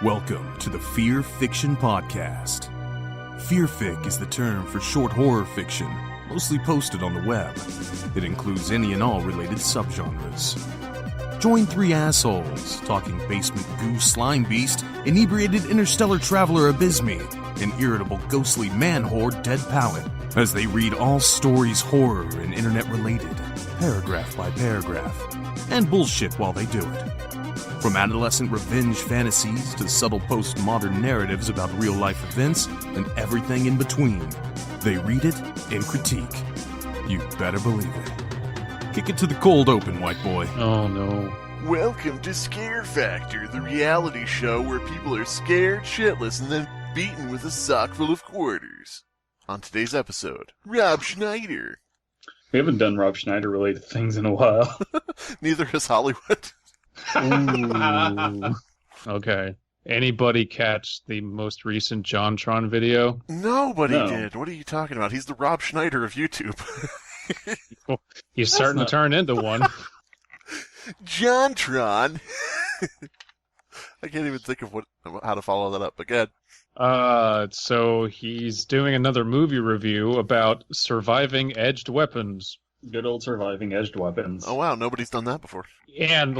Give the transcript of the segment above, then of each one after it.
Welcome to the Fearfic Podcast. Fearfic is the term for short horror fiction, mostly posted on the web. It includes any and all related subgenres. Join three assholes talking basement goo Slimebeast, inebriated interstellar traveler Abysmii, and irritable ghostly man-horde Dead Palette, as they read all stories horror and internet-related, paragraph by paragraph, and bullshit while they do it. From adolescent revenge fantasies to subtle postmodern narratives about real-life events and everything in between, they read it and critique. You better believe it. Kick it to the cold open, white boy. Oh, no. Welcome to Scare Factor, the reality show where people are scared shitless and then beaten with a sock full of quarters. On today's episode, Rob Schneider. We haven't done Rob Schneider-related things in a while. Neither has Hollywood. Ooh. Okay. Anybody catch the most recent JonTron video? Nobody did. What are you talking about? He's the Rob Schneider of YouTube. He's starting to turn into one. JonTron. I can't even think of how to follow that up, but go ahead. So he's doing another movie review about surviving edged weapons. Good old surviving edged weapons. Oh wow, nobody's done that before. And,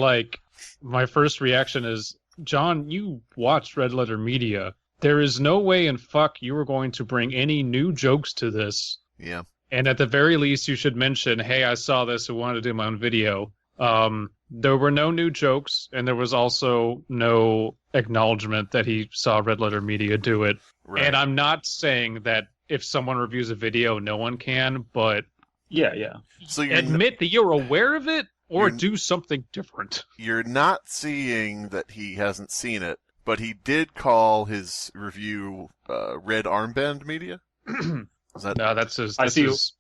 my first reaction is, John, you watched Red Letter Media. There is no way in fuck you are going to bring any new jokes to this. Yeah. And at the very least, you should mention, hey, I saw this and wanted to do my own video. There were no new jokes, and there was also no acknowledgement that he saw Red Letter Media do it. Right. And I'm not saying that if someone reviews a video, no one can, but Yeah. So admit that you're aware of it, or do something different. You're not seeing that he hasn't seen it, but he did call his review Red Armband Media. No, that's his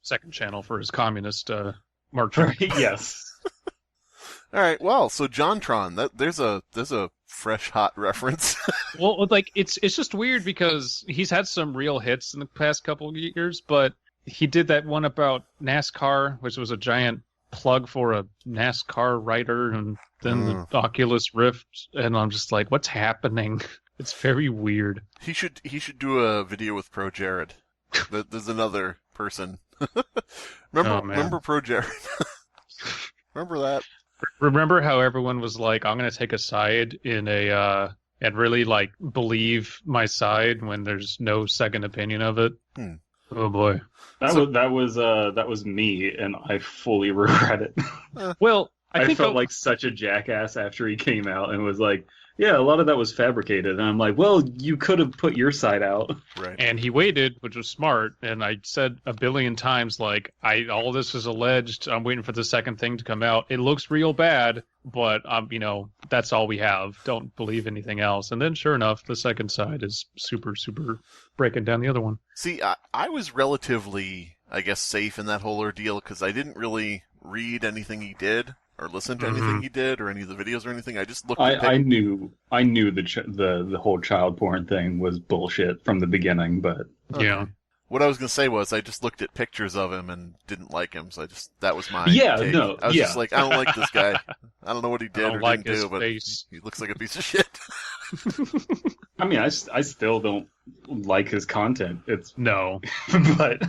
second channel for his communist march. Yes. All right. Well, so JonTron, there's a fresh hot reference. Well, it's just weird because he's had some real hits in the past couple of years, but he did that one about NASCAR, which was a giant plug for a NASCAR writer, and then the Oculus Rift, and I'm just like, what's happening? It's very weird. He should do a video with Pro Jared. There's another person. Remember Pro Jared? Remember that? Remember how everyone was like, I'm going to take a side in and really believe my side when there's no second opinion of it? Oh boy. That was me, and I fully regret it. Well, I felt like such a jackass after he came out and was like, yeah, a lot of that was fabricated. And I'm like, well, you could have put your side out. Right. And he waited, which was smart. And I said a billion times, all this is alleged. I'm waiting for the second thing to come out. It looks real bad, but that's all we have. Don't believe anything else. And then sure enough, the second side is super, super breaking down the other one. See, I was relatively, I guess, safe in that whole ordeal because I didn't really read anything he did or listen to anything he did or any of the videos or anything. I just looked at I knew the whole child porn thing was bullshit from the beginning, but yeah. What I was going to say was I just looked at pictures of him and didn't like him, so that was my take. I was just like, I don't like this guy. I don't know what he did or didn't do, but face. he looks like a piece of shit. I mean, I still don't like his content. But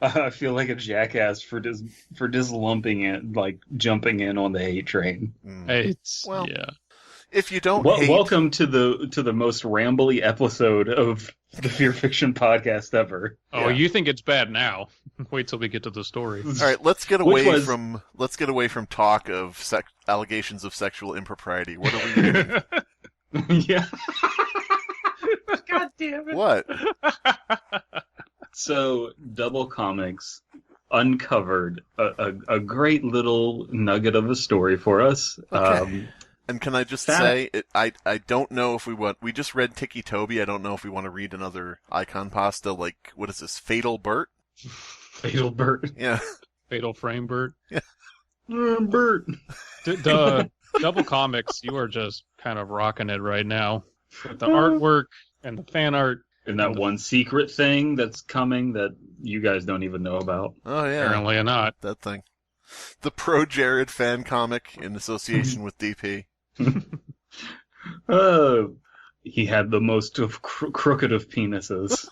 I feel like a jackass for just lumping it, jumping in on the hate train. Yeah. If you don't hate... Welcome to the most rambly episode of the Fear Fiction podcast ever. Oh, you think it's bad now? Wait till we get to the story. All right, let's get away from talk of allegations of sexual impropriety. What are we reading? Yeah. God damn it! What? So, Double Comics uncovered a great little nugget of a story for us. Okay. And can I just say, I don't know if we just read Tiki Toby. I don't know if we want to read another icon pasta, what is this, Fatal Bert? Fatal Bert. Yeah. Fatal Frame Bert. Yeah. Bert. Double Comics, you are just kind of rocking it right now. With the artwork and the fan art. And that one secret thing that's coming that you guys don't even know about. Oh, yeah. Apparently not. That thing. The Pro Jared fan comic in association with DP. he had the most crooked of penises.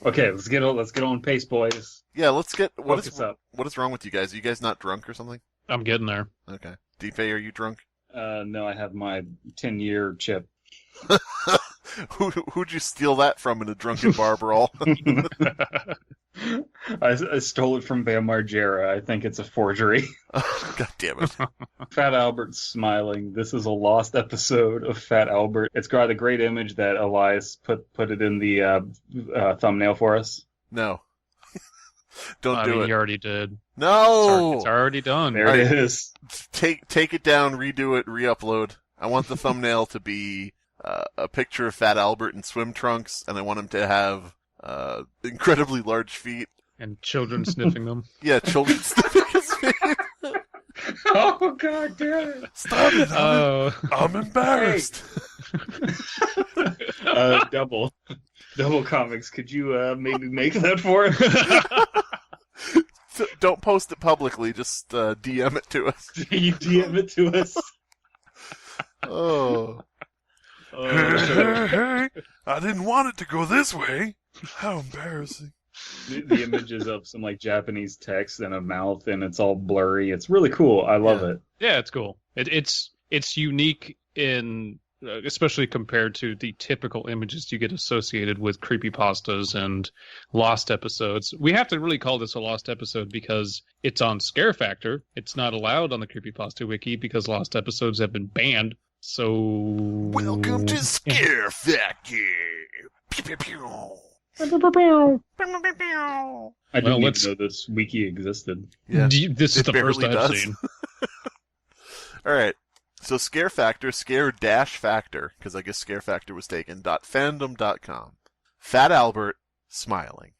Okay, let's get on pace, boys. Yeah, let's get what is wrong with you guys? Are you guys not drunk or something? I'm getting there. Okay. Deepay, are you drunk? No, I have my 10-year chip. Who'd you steal that from in a drunken bar brawl? I stole it from Bam Margera. I think it's a forgery. God damn it. Fat Albert's smiling. This is a lost episode of Fat Albert. It's got a great image that Elias put it in the thumbnail for us. No. Don't do it. You already did. No! It's already done. There it is. Take it down, redo it, re-upload. I want the thumbnail to be a picture of Fat Albert in swim trunks, and I want him to have incredibly large feet. And children sniffing them. Yeah, children sniffing his feet. Oh, God damn it. Stop it. I'm embarrassed. Double comics. Could you maybe make that for us? Don't post it publicly. Just DM it to us. You DM it to us. Oh. Hey, I didn't want it to go this way. How embarrassing. The images of some like Japanese text and a mouth, and it's all blurry. It's really cool. I love it. Yeah, it's cool. It's unique in, especially compared to the typical images you get associated with creepypastas and lost episodes. We have to really call this a lost episode because it's on Scare Factor. It's not allowed on the Creepypasta wiki because lost episodes have been banned. So welcome to Scare Factor. Pew, pew, pew. I didn't even know this wiki existed. Yeah, this is the first I've seen. All right. So Scare Factor, Scare-Factor, because I guess Scare Factor was taken, .fandom.com. Fat Albert smiling.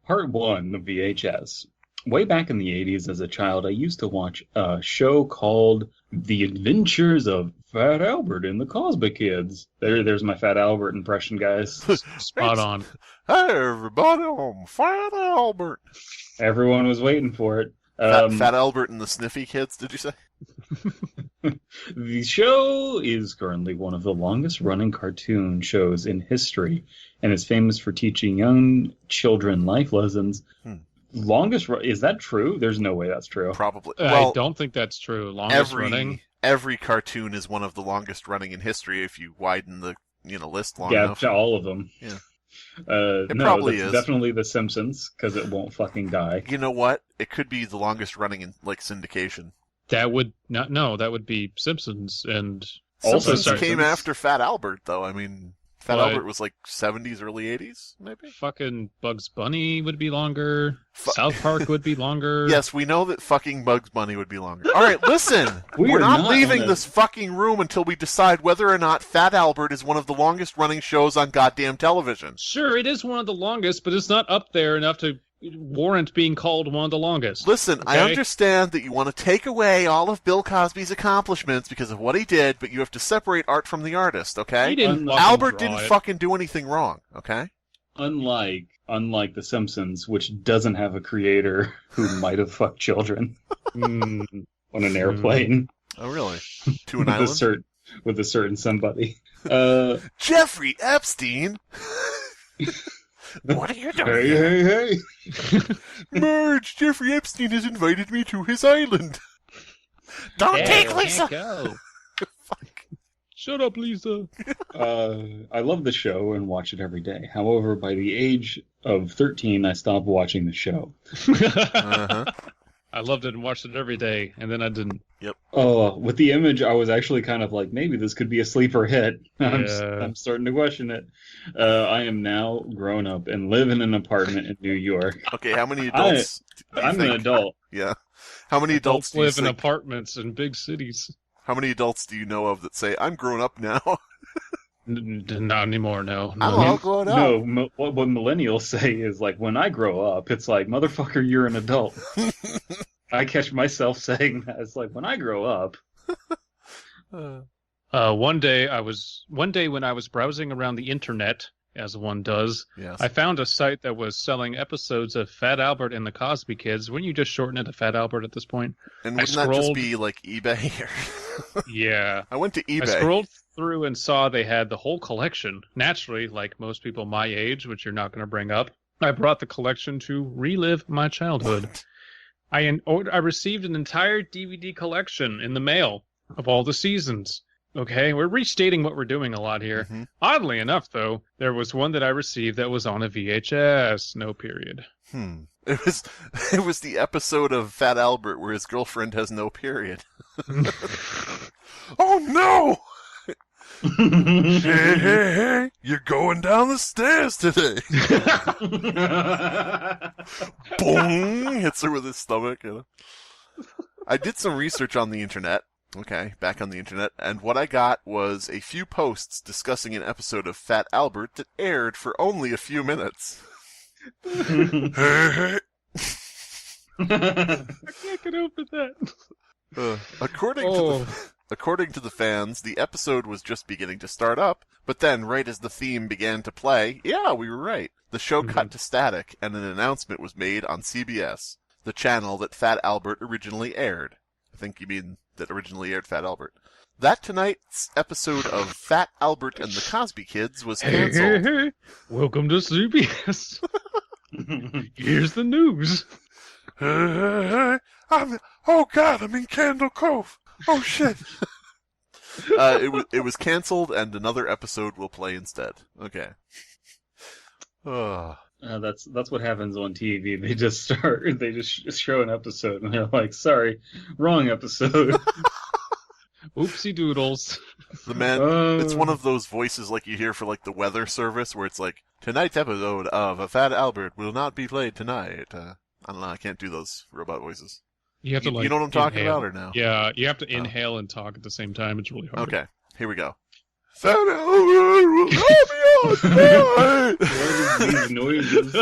Part 1 of VHS. Way back in the 80s as a child, I used to watch a show called The Adventures of Fat Albert and the Cosby Kids. There's my Fat Albert impression, guys. Spot on. Hey, everybody, I'm Fat Albert. Everyone was waiting for it. Fat Albert and the Sniffy Kids, did you say? The show is currently one of the longest-running cartoon shows in history, and is famous for teaching young children life lessons. Is that true? There's no way that's true. Probably. I don't think that's true. Longest running. Every cartoon is one of the longest running in history if you widen the list long enough. Yeah, to all of them. Yeah. It probably is. Definitely The Simpsons, because it won't fucking die. You know what? It could be the longest running in syndication. That would not. No, that would be Simpsons, and Simpsons came after Fat Albert, though. I mean, Fat Albert was like 70s, early 80s, maybe? Fucking Bugs Bunny would be longer. South Park would be longer. Yes, we know that fucking Bugs Bunny would be longer. All right, listen. We're not leaving this fucking room until we decide whether or not Fat Albert is one of the longest running shows on goddamn television. Sure, it is one of the longest, but it's not up there enough to warrant being called one of the longest. Listen, okay? I understand that you want to take away all of Bill Cosby's accomplishments because of what he did, but you have to separate art from the artist, okay? Albert didn't fucking do anything wrong, okay? Unlike The Simpsons, which doesn't have a creator who might have fucked children on an airplane. Oh, really? To an island? With a certain somebody. Jeffrey Epstein! What are you doing? Hey. Marge, Jeffrey Epstein has invited me to his island. Don't take Lisa! Fuck. Shut up, Lisa. I love the show and watch it every day. However, by the age of 13, I stopped watching the show. I loved it and watched it every day, and then I didn't. Yep. Oh, with the image, I was actually kind of like, maybe this could be a sleeper hit. I'm starting to question it. I am now grown up and live in an apartment in New York. Okay, how many adults I'm an adult. Yeah. How many adults do you live in apartments in big cities? How many adults do you know of that say, I'm grown up now? Not anymore, no. I'm all grown up. No, what millennials say is like, when I grow up, it's like, motherfucker, you're an adult. I catch myself saying that. It's like, when I grow up. One day when I was browsing around the internet as one does. Yes. I found a site that was selling episodes of Fat Albert and the Cosby Kids. Wouldn't you just shorten it to Fat Albert at this point? And wouldn't that just be like eBay? Yeah. I went to eBay. I scrolled through and saw they had the whole collection. Naturally, like most people my age, which you're not going to bring up, I brought the collection to relive my childhood. I received an entire DVD collection in the mail of all the seasons. Okay, we're restating what we're doing a lot here. Mm-hmm. Oddly enough, though, there was one that I received that was on a VHS. No period. It was the episode of Fat Albert where his girlfriend has no period. Oh no! Hey, you're going down the stairs today. Boom! Hits her with his stomach. You know? I did some research on the internet. Okay, back on the internet, and what I got was a few posts discussing an episode of Fat Albert that aired for only a few minutes. I can't get over that. According to the fans, the episode was just beginning to start up, but then, right as the theme began to play, yeah, we were right. The show cut to static, and an announcement was made on CBS, the channel that Fat Albert originally aired. I think you mean that originally aired Fat Albert. That tonight's episode of Fat Albert and the Cosby Kids was canceled. Hey. Welcome to CBS. Here's the news. Oh God, I'm in Candle Cove. Oh shit. It was canceled, and another episode will play instead. Okay. That's what happens on TV. They just show an episode, and they're like, "Sorry, wrong episode." Oopsie doodles. The man, it's one of those voices like you hear for like the weather service, where it's like, tonight's episode of A Fat Albert will not be played tonight. I don't know, I can't do those robot voices. You have to you know what I'm talking inhale. about, or no? Yeah, you have to inhale and talk at the same time. It's really hard. Okay, here we go. Fat Albert will not be on tonight. What are these noises?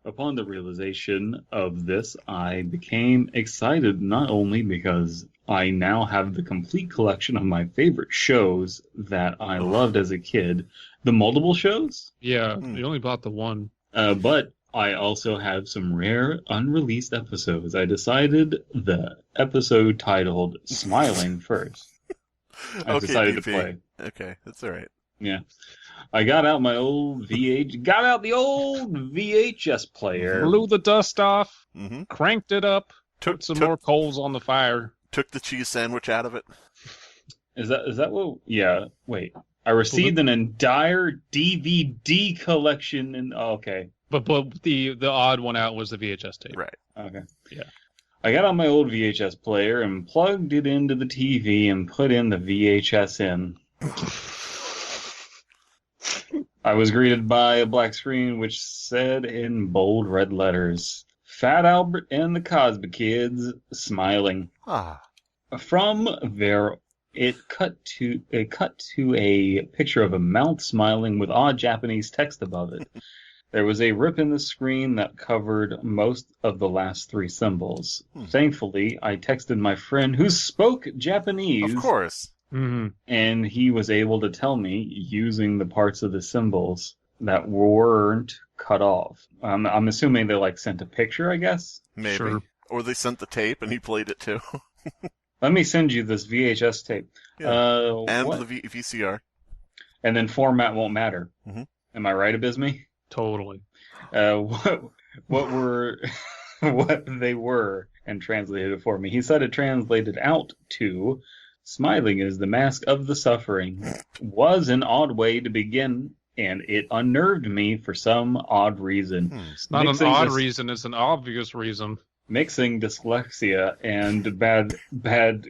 Upon the realization of this, I became excited not only because I now have the complete collection of my favorite shows that I loved as a kid, the multiple shows. Yeah, you only bought the one. But I also have some rare unreleased episodes. I decided the episode titled Smiling first. I decided to play. Okay, that's all right. Yeah. I got out the old VHS player. Blew the dust off, Mm-hmm. cranked it up, put some more coals on the fire. Took the cheese sandwich out of it. Is that what? Yeah. Wait. I received an entire DVD collection, and okay. But the odd one out was the VHS tape. Right. Okay. Yeah. I got out my old VHS player and plugged it into the TV and put in the VHS in. I was greeted by a black screen which said in bold red letters, Fat Albert and the Cosby Kids, smiling. From there, it cut to a picture of a mouth smiling with odd Japanese text above it. There was a rip in the screen that covered most of the last three symbols. Thankfully, I texted my friend who spoke Japanese. Of course. Mm-hmm. And he was able to tell me using the parts of the symbols that weren't cut off. I'm assuming they sent a picture, I guess? Maybe. Sure. Or they sent the tape and he played it too. Let me send you this VHS tape. Yeah. And the VCR. And then format won't matter. Mm-hmm. Am I right, Abysmii? Totally. What they were, and translated it for me. He said it translated out to, smiling is the mask of the suffering. Was an odd way to begin, and it unnerved me for some odd reason. It's not an odd reason, it's an obvious reason. Mixing dyslexia and bad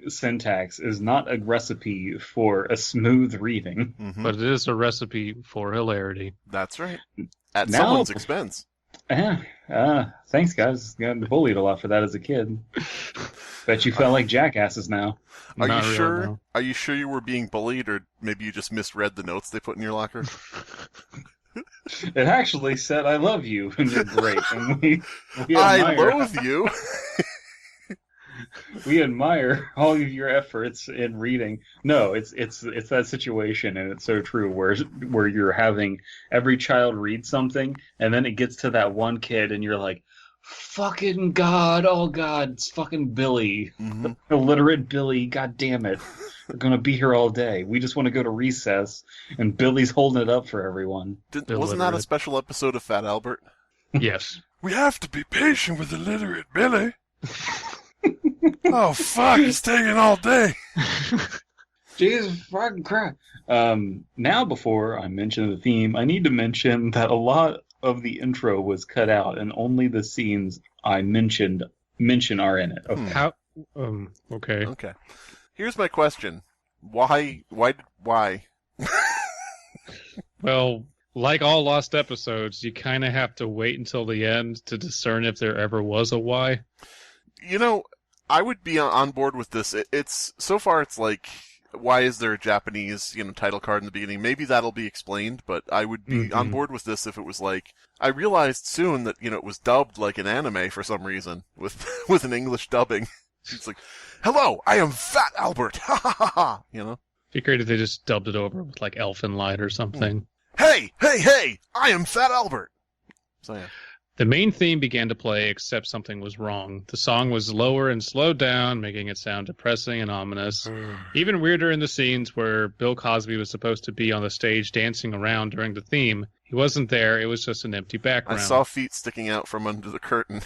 syntax is not a recipe for a smooth reading. Mm-hmm. But it is a recipe for hilarity. That's right. At someone's expense. Thanks, guys. Got bullied a lot for that as a kid. Bet you felt like jackasses now. Are you sure? No. Are you sure you were being bullied, or maybe you just misread the notes they put in your locker? It actually said, "I love you," and you're great. And we I loathe you. We admire all of your efforts in reading. No, it's that situation, and it's so true. Where you're having every child read something, and then it gets to that one kid, and you're like, "Fucking God! Oh God! It's fucking Billy, illiterate Billy! God damn it! We're gonna be here all day. We just want to go to recess, and Billy's holding it up for everyone." Wasn't that a special episode of Fat Albert? Yes. We have to be patient with illiterate Billy. Oh, fuck, it's taking all day. Jesus fucking Christ. Now, before I mention the theme, I need to mention that a lot of the intro was cut out, and only the scenes I mention are in it. Okay. How? Okay. Okay. Here's my question. Why? Well, like all lost episodes, you kind of have to wait until the end to discern if there ever was a why. You know, I would be on board with this. It's so far it's like, why is there a Japanese, title card in the beginning? Maybe that'll be explained, but I would be on board with this if it was like, I realized soon that, it was dubbed like an anime for some reason, with an English dubbing. It's like, hello, I am Fat Albert, ha ha ha ha, It'd be great if they just dubbed it over with like Elfin Light or something. Hey, I am Fat Albert. So yeah. The main theme began to play, except something was wrong. The song was lower and slowed down, making it sound depressing and ominous. Even weirder in the scenes where Bill Cosby was supposed to be on the stage dancing around during the theme. He wasn't there. It was just an empty background. I saw feet sticking out from under the curtain.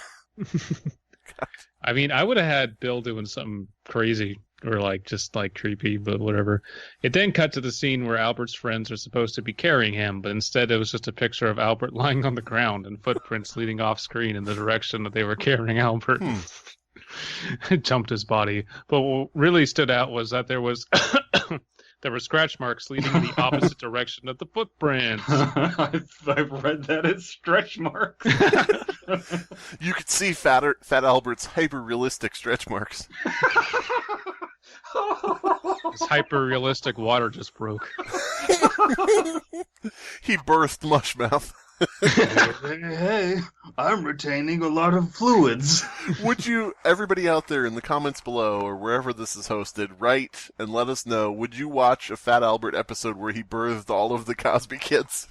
I mean, I would have had Bill doing something crazy or just creepy, but whatever. It then cut to the scene where Albert's friends are supposed to be carrying him, but instead it was just a picture of Albert lying on the ground and footprints leading off screen in the direction that they were carrying Albert. It jumped his body. But what really stood out was that there were scratch marks leading in the opposite direction of the footprints. I've read that as stretch marks. You could see Fat Albert's hyper-realistic stretch marks. His hyper-realistic water just broke. He birthed Mushmouth. Hey, I'm retaining a lot of fluids. Would you, everybody out there in the comments below or wherever this is hosted, write and let us know, would you watch a Fat Albert episode where he birthed all of the Cosby kids?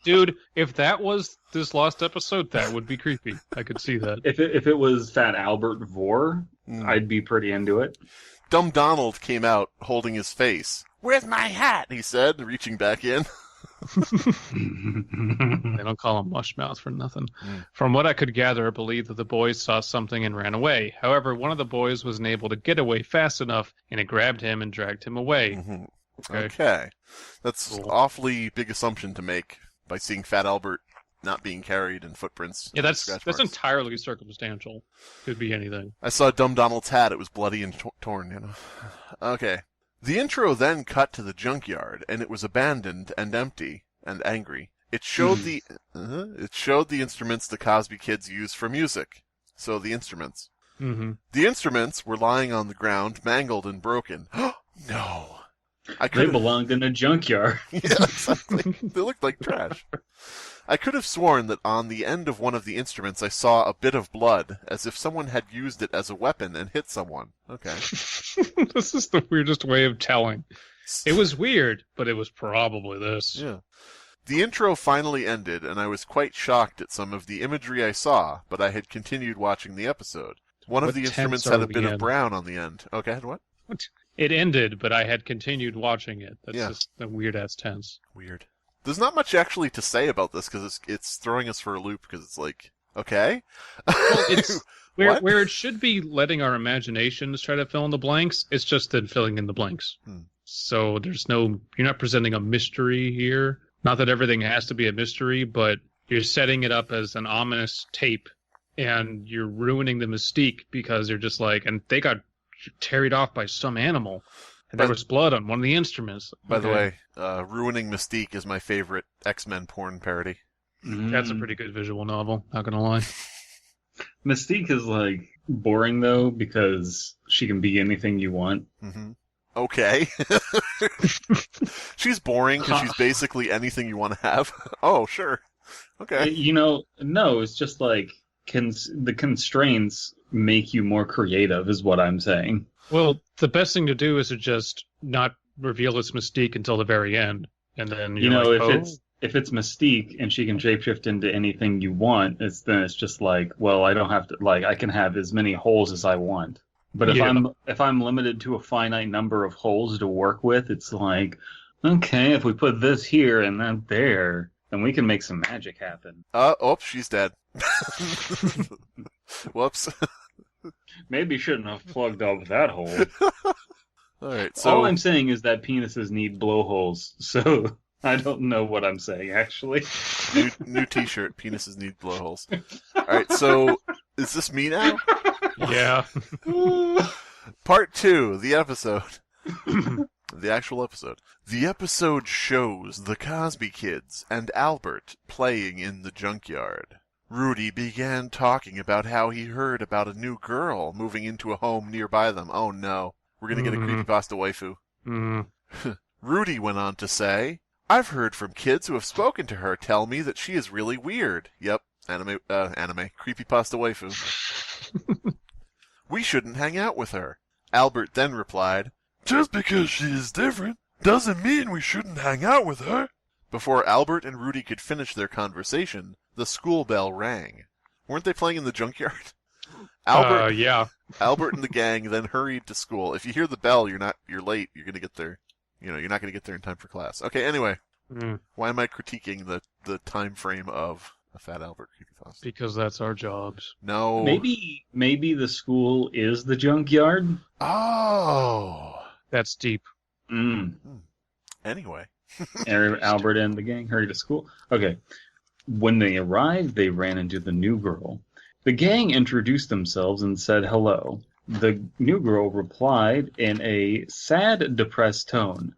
Dude, if that was this lost episode, that would be creepy. I could see that. If it was Fat Albert Vore, I'd be pretty into it. Dumb Donald came out holding his face. "Where's my hat?" he said, reaching back in. They don't call him Mushmouth for nothing. From what I could gather, I believe that the boys saw something and ran away. However, one of the boys wasn't able to get away fast enough, and it grabbed him and dragged him away. Okay. That's Cool. awfully big assumption to make by seeing Fat Albert not being carried and footprints. Yeah, and that's marks. entirely circumstantial. Could be anything. I saw Dumb Donald's hat. It was bloody and torn, Okay. The intro then cut to the junkyard, and it was abandoned and empty and angry. It showed the instruments the Cosby kids use for music. So the instruments. The instruments were lying on the ground, mangled and broken. No. They belonged in a junkyard. Yeah, exactly. They looked like trash. I could have sworn that on the end of one of the instruments I saw a bit of blood, as if someone had used it as a weapon and hit someone. Okay. This is the weirdest way of telling. It was weird, but it was probably this. Yeah. The intro finally ended, and I was quite shocked at some of the imagery I saw, but I had continued watching the episode. One of the instruments had a bit of brown on the end. Okay, what? It ended, but I had continued watching it. That's just a weird-ass tense. Weird. There's not much actually to say about this, because it's throwing us for a loop, because it's like, okay? Well, it's where it should be letting our imaginations try to fill in the blanks, it's just then filling in the blanks. So you're not presenting a mystery here. Not that everything has to be a mystery, but you're setting it up as an ominous tape, and you're ruining the mystique because you're just like, and they got carried off by some animal. And there was blood on one of the instruments. By the way, Ruining Mystique is my favorite X-Men porn parody. That's a pretty good visual novel, not gonna lie. Mystique is boring though, because she can be anything you want. Okay. She's boring because she's basically anything you want to have. Oh, sure. Okay. No, it's just the constraints make you more creative, is what I'm saying. Well, the best thing to do is to just not reveal its mystique until the very end, and then if it's Mystique and she can shapeshift into anything you want, then it's just like, well, I don't have to, like, I can have as many holes as I want. But if I'm limited to a finite number of holes to work with, it's like, okay, if we put this here and that there, then we can make some magic happen. She's dead. Whoops. Maybe shouldn't have plugged up that hole. All right. So all I'm saying is that penises need blowholes. So I don't know what I'm saying, actually. New T-shirt. Penises need blowholes. All right. So is this me now? Yeah. Part 2. The episode. The actual episode. The episode shows the Cosby kids and Albert playing in the junkyard. Rudy began talking about how he heard about a new girl moving into a home nearby them. Oh no, we're going to get a creepypasta waifu. Rudy went on to say, I've heard from kids who have spoken to her tell me that she is really weird. Yep, anime, creepypasta waifu. We shouldn't hang out with her. Albert then replied, Just because she is different doesn't mean we shouldn't hang out with her. Before Albert and Rudy could finish their conversation, the school bell rang. Weren't they playing in the junkyard? Yeah. Albert and the gang then hurried to school. If you hear the bell, you're late. You're going to get there. You're not going to get there in time for class. Okay, anyway. Why am I critiquing the time frame of a Fat Albert creepypasta? Because that's our jobs. No. Maybe the school is the junkyard. Oh. That's deep. Anyway. Albert and the gang hurried to school. Okay. When they arrived, they ran into the new girl. The gang introduced themselves and said hello. The new girl replied in a sad, depressed tone.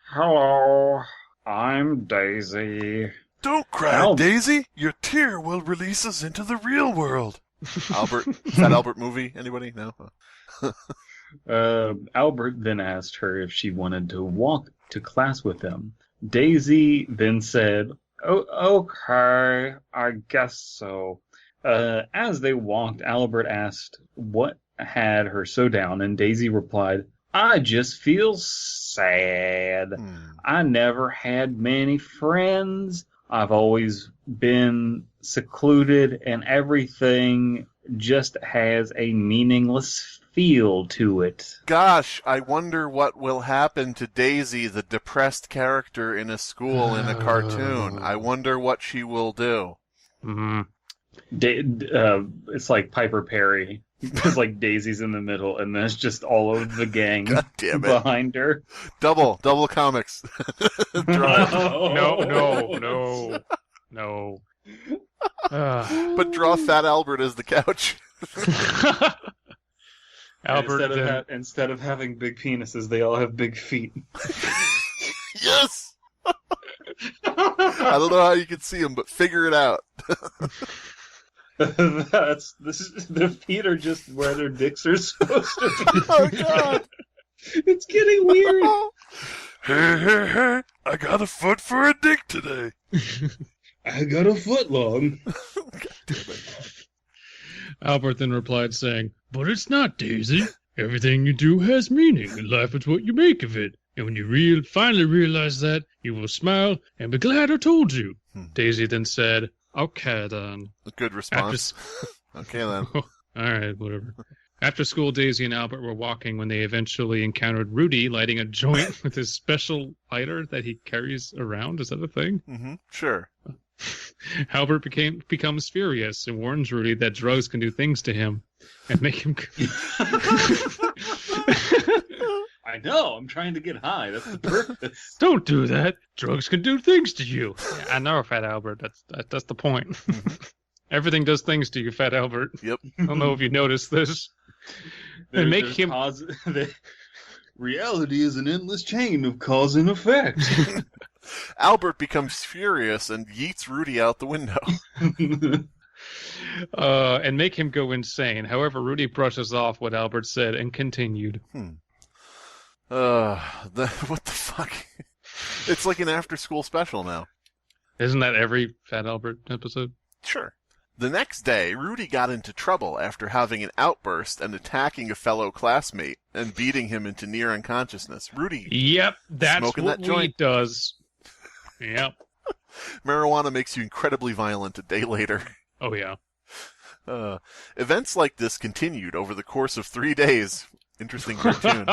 Hello, I'm Daisy. Don't cry, Daisy. Your tear will release us into the real world. Fat Albert movie? Anybody? No? Albert then asked her if she wanted to walk to class with him. Daisy then said, "Oh, okay, I guess so." As they walked, Albert asked what had her so down, and Daisy replied, I just feel sad. I never had many friends. I've always been secluded, and everything just has a meaningless feel to it. Gosh, I wonder what will happen to Daisy, the depressed character in a school in a cartoon. I wonder what she will do. It's like Piper Perry. It's like Daisy's in the middle, and then it's just all of the gang behind her. Double comics. No. But draw Fat Albert as the couch. Albert, instead of having big penises, they all have big feet. Yes! I don't know how you can see them, but figure it out. The feet are just where their dicks are supposed to be. Oh, God! It's getting weird. Hey, I got a foot for a dick today. I got a foot long. God damn it. Albert then replied saying, But it's not, Daisy. Everything you do has meaning, and life is what you make of it. And when you finally realize that, you will smile and be glad I told you. Daisy then said, Okay, then. A good response. Okay, then. All right, whatever. After school, Daisy and Albert were walking when they eventually encountered Rudy lighting a joint with his special lighter that he carries around. Is that a thing? Mm-hmm. Sure. Albert becomes furious and warns Rudy that drugs can do things to him and make him... I know, I'm trying to get high. That's the purpose. Don't do that. Drugs can do things to you. Yeah, I know, Fat Albert. That's the point. Everything does things to you, Fat Albert. Yep. I don't know if you noticed this. Reality is an endless chain of cause and effect. Albert becomes furious and yeets Rudy out the window. And make him go insane. However, Rudy brushes off what Albert said and continued. What the fuck? It's like an after-school special now. Isn't that every Fat Albert episode? Sure. The next day, Rudy got into trouble after having an outburst and attacking a fellow classmate and beating him into near unconsciousness. Rudy, yep, that's smoking what that joint weed does. Yep. Marijuana makes you incredibly violent a day later. Oh, yeah. Events like this continued over the course of 3 days. Interesting cartoon.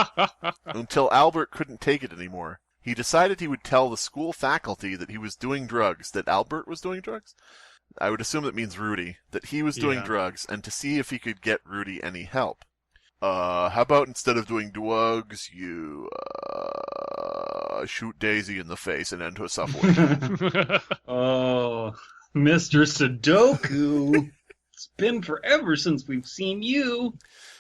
Until Albert couldn't take it anymore. He decided he would tell the school faculty that he was doing drugs, that Albert was doing drugs? I would assume that means Rudy, that he was doing drugs, and to see if he could get Rudy any help. How about instead of doing drugs, you, shoot Daisy in the face and end her suffering? Oh, Mr. Sudoku. It's been forever since we've seen you.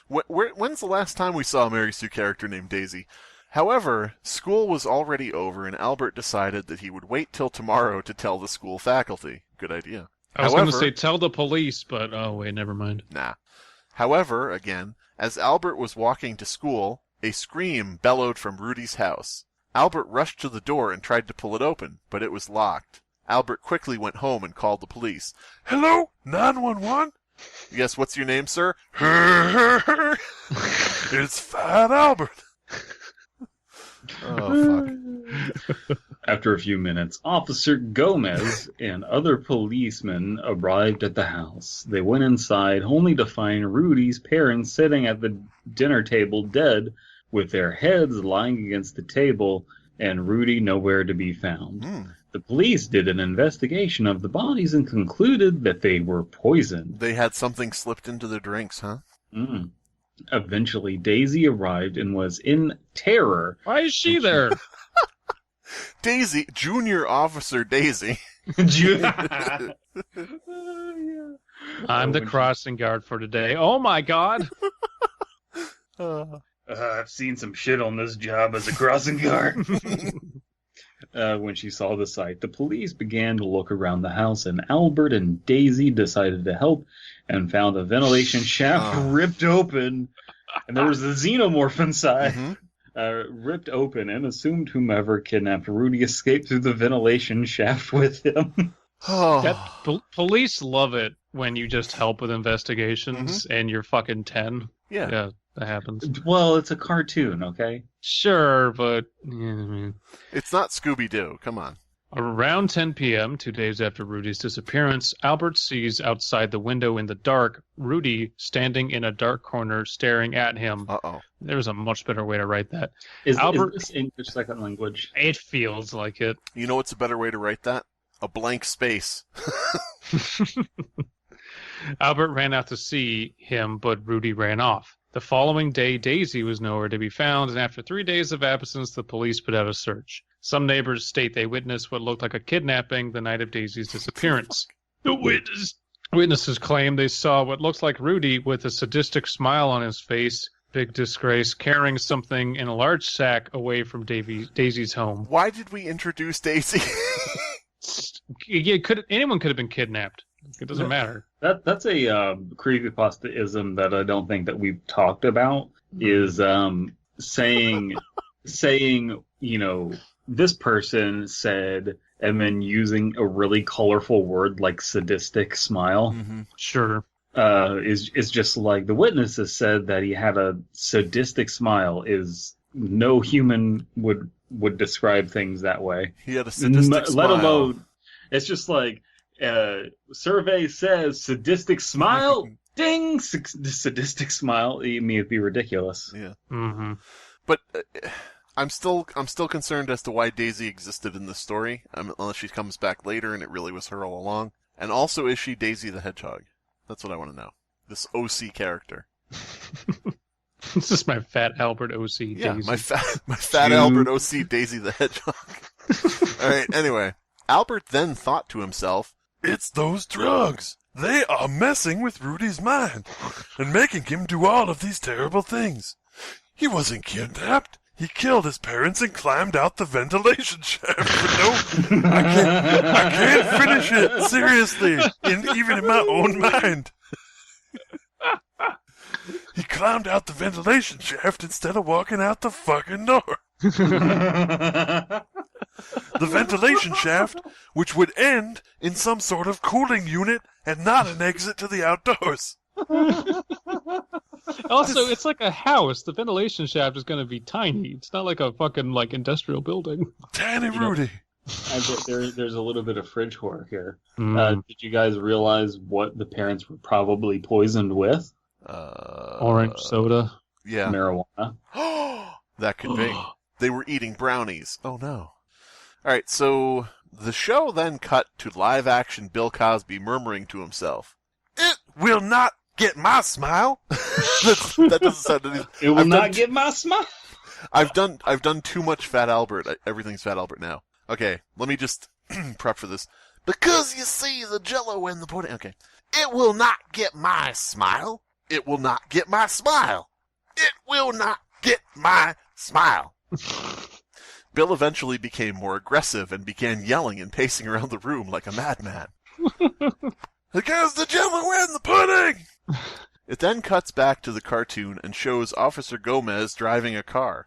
When's the last time we saw a Mary Sue character named Daisy? However, school was already over, and Albert decided that he would wait till tomorrow to tell the school faculty. Good idea. I was going to say tell the police, but oh wait, never mind. Nah. However, again, as Albert was walking to school, a scream bellowed from Rudy's house. Albert rushed to the door and tried to pull it open, but it was locked. Albert quickly went home and called the police. Hello? 911? Yes, what's your name, sir? It's Fat Albert. Oh, fuck. After a few minutes, Officer Gomez and other policemen arrived at the house. They went inside only to find Rudy's parents sitting at the dinner table dead, with their heads lying against the table, and Rudy nowhere to be found. The police did an investigation of the bodies and concluded that they were poisoned. They had something slipped into their drinks, huh? Eventually, Daisy arrived and was in terror. Why is she there? Daisy, Junior Officer Daisy. I'm the crossing guard for today. Oh my god! I've seen some shit on this job as a crossing guard. When she saw the sight, the police began to look around the house, and Albert and Daisy decided to help and found a ventilation shaft ripped open, and there was a xenomorph inside. Ripped open, and assumed whomever kidnapped Rudy escaped through the ventilation shaft with him. Police love it when you just help with investigations and you're fucking 10. Yeah, that happens. Well, it's a cartoon, okay? Sure, but... It's not Scooby-Doo, come on. Around 10 p.m., 2 days after Rudy's disappearance, Albert sees outside the window in the dark Rudy standing in a dark corner staring at him. Uh-oh. There's a much better way to write that. Is this English second language? It feels like it. You know what's a better way to write that? A blank space. Albert ran out to see him, but Rudy ran off. The following day, Daisy was nowhere to be found, and after 3 days of absence, the police put out a search. Some neighbors state they witnessed what looked like a kidnapping the night of Daisy's disappearance. The witnesses claim they saw what looks like Rudy with a sadistic smile on his face, big disgrace, carrying something in a large sack away from Daisy's home. Why did we introduce Daisy? Anyone could have been kidnapped. It doesn't matter. That's a creepypasta-ism that I don't think that we've talked about, is saying, you know, this person said, and then using a really colorful word like sadistic smile. Sure. Is just like the witnesses said that he had a sadistic smile. Is no human would describe things that way. He had a sadistic smile. Let alone, it's just like, survey says sadistic smile, ding, sadistic smile. I mean, it'd be ridiculous. Yeah. But I'm still concerned as to why Daisy existed in this story, unless she comes back later and it really was her all along. And also, is she Daisy the Hedgehog? That's what I want to know. This OC character. This is my fat Albert OC Daisy. Yeah, my fat Albert OC Daisy the Hedgehog. All right, anyway. Albert then thought to himself, it's those drugs. They are messing with Rudy's mind and making him do all of these terrible things. He wasn't kidnapped. He killed his parents and climbed out the ventilation shaft. But no, I can't finish it, seriously, even in my own mind. He climbed out the ventilation shaft instead of walking out the fucking door. The ventilation shaft, which would end in some sort of cooling unit and not an exit to the outdoors. Also, it's like a house. The ventilation shaft is going to be tiny. It's not like a fucking industrial building. Danny Rudy. There's a little bit of fridge horror here. Did you guys realize what the parents were probably poisoned with? Orange soda. Yeah. Marijuana. That could be. They were eating brownies. Oh no. Alright, so the show then cut to live-action Bill Cosby murmuring to himself. It will not get my smile. That doesn't sound anything. It will not get my smile. I've done too much Fat Albert. Everything's Fat Albert now. Okay, let me just prep for this. Because you see the Jell-O in the pudding. Okay. It will not get my smile. It will not get my smile. It will not get my smile. Bill eventually became more aggressive and began yelling and pacing around the room like a madman. Because the Jell-O in the pudding! It then cuts back to the cartoon and shows Officer Gomez driving a car.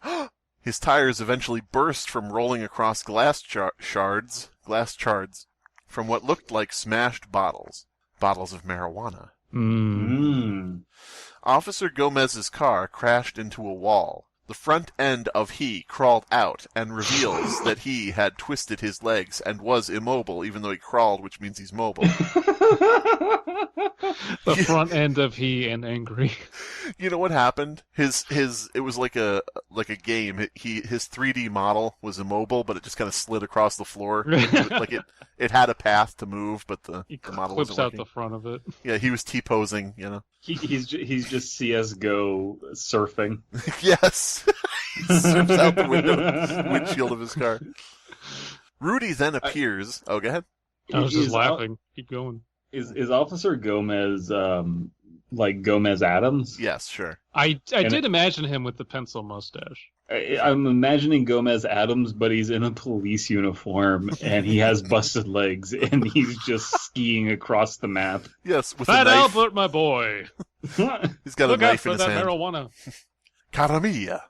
His tires eventually burst from rolling across glass shards from what looked like smashed bottles of marijuana. Officer Gomez's car crashed into a wall. The front end of he crawled out and reveals that he had twisted his legs and was immobile, even though he crawled, which means he's mobile. The front end of he and angry. You know what happened? It was like a game. His 3D model was immobile, but it just kind of slid across the floor. It had a path to move, but the model wasn't clips out working. the front of it. Yeah, he was T-posing, you know. He's just CS:GO surfing. Yes. He surfs out the windshield of his car. Rudy then appears. Oh, go ahead. I was just laughing. Keep going. Is Officer Gomez like Gomez Adams? Yes, sure. I did imagine him with the pencil mustache. I'm imagining Gomez Adams, but he's in a police uniform and he has busted legs and he's just skiing across the map. Yes, with Fat a knife. Albert, my boy. He's got Look a out knife for in his that hand. marijuana. Caramilla.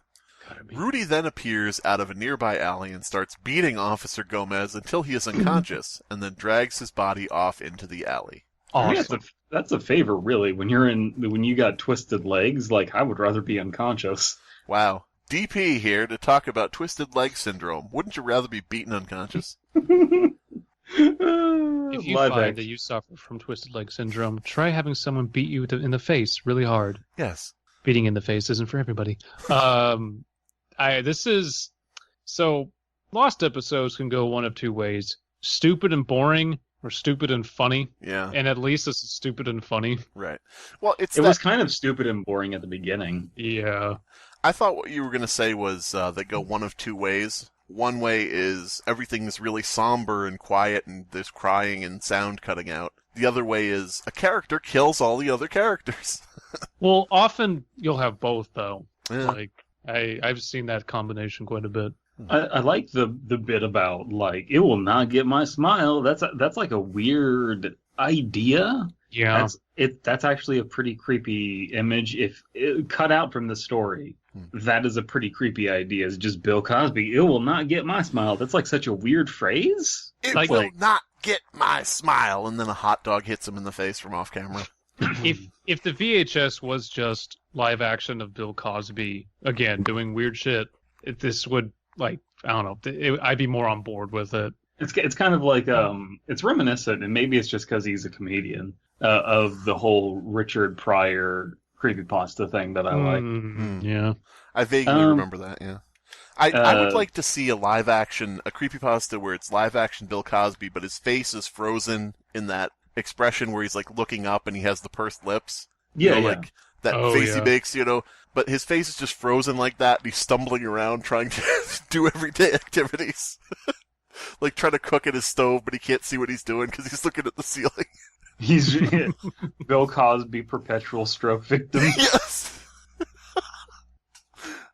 Rudy then appears out of a nearby alley and starts beating Officer Gomez until he is unconscious, and then drags his body off into the alley. Awesome. That's a favor, really. When you got twisted legs, like I would rather be unconscious. Wow. DP here to talk about twisted leg syndrome. Wouldn't you rather be beaten unconscious? If you find that you suffer from twisted leg syndrome, try having someone beat you in the face really hard. Yes. Beating in the face isn't for everybody. Lost episodes can go one of two ways: stupid and boring, or stupid and funny. Yeah. And at least this is stupid and funny. Right. Well, it was kind of stupid and boring at the beginning. Yeah. I thought what you were going to say was they go one of two ways. One way is everything's really somber and quiet and there's crying and sound cutting out. The other way is a character kills all the other characters. Well, often you'll have both, though. Yeah. Like, I've seen that combination quite a bit. I like the bit about, like, it will not get my smile. That's like a weird idea. Yeah. That's actually a pretty creepy image. If cut out from the story, that is a pretty creepy idea. It's just Bill Cosby. It will not get my smile. That's like such a weird phrase. It will not get my smile. And then a hot dog hits him in the face from off camera. If the VHS was just live action of Bill Cosby, again, doing weird shit, this would, like, I don't know, I'd be more on board with it. It's kind of like, it's reminiscent, and maybe it's just because he's a comedian, of the whole Richard Pryor creepypasta thing that I like. Yeah. I vaguely remember that, yeah. I would like to see a creepypasta where it's live action Bill Cosby, but his face is frozen in that expression where he's like looking up and he has the pursed lips. Like that face he makes, but his face is just frozen like that and he's stumbling around trying to do everyday activities. Like trying to cook at his stove, but he can't see what he's doing because he's looking at the ceiling. He's Bill Cosby, perpetual stroke victim. Yes.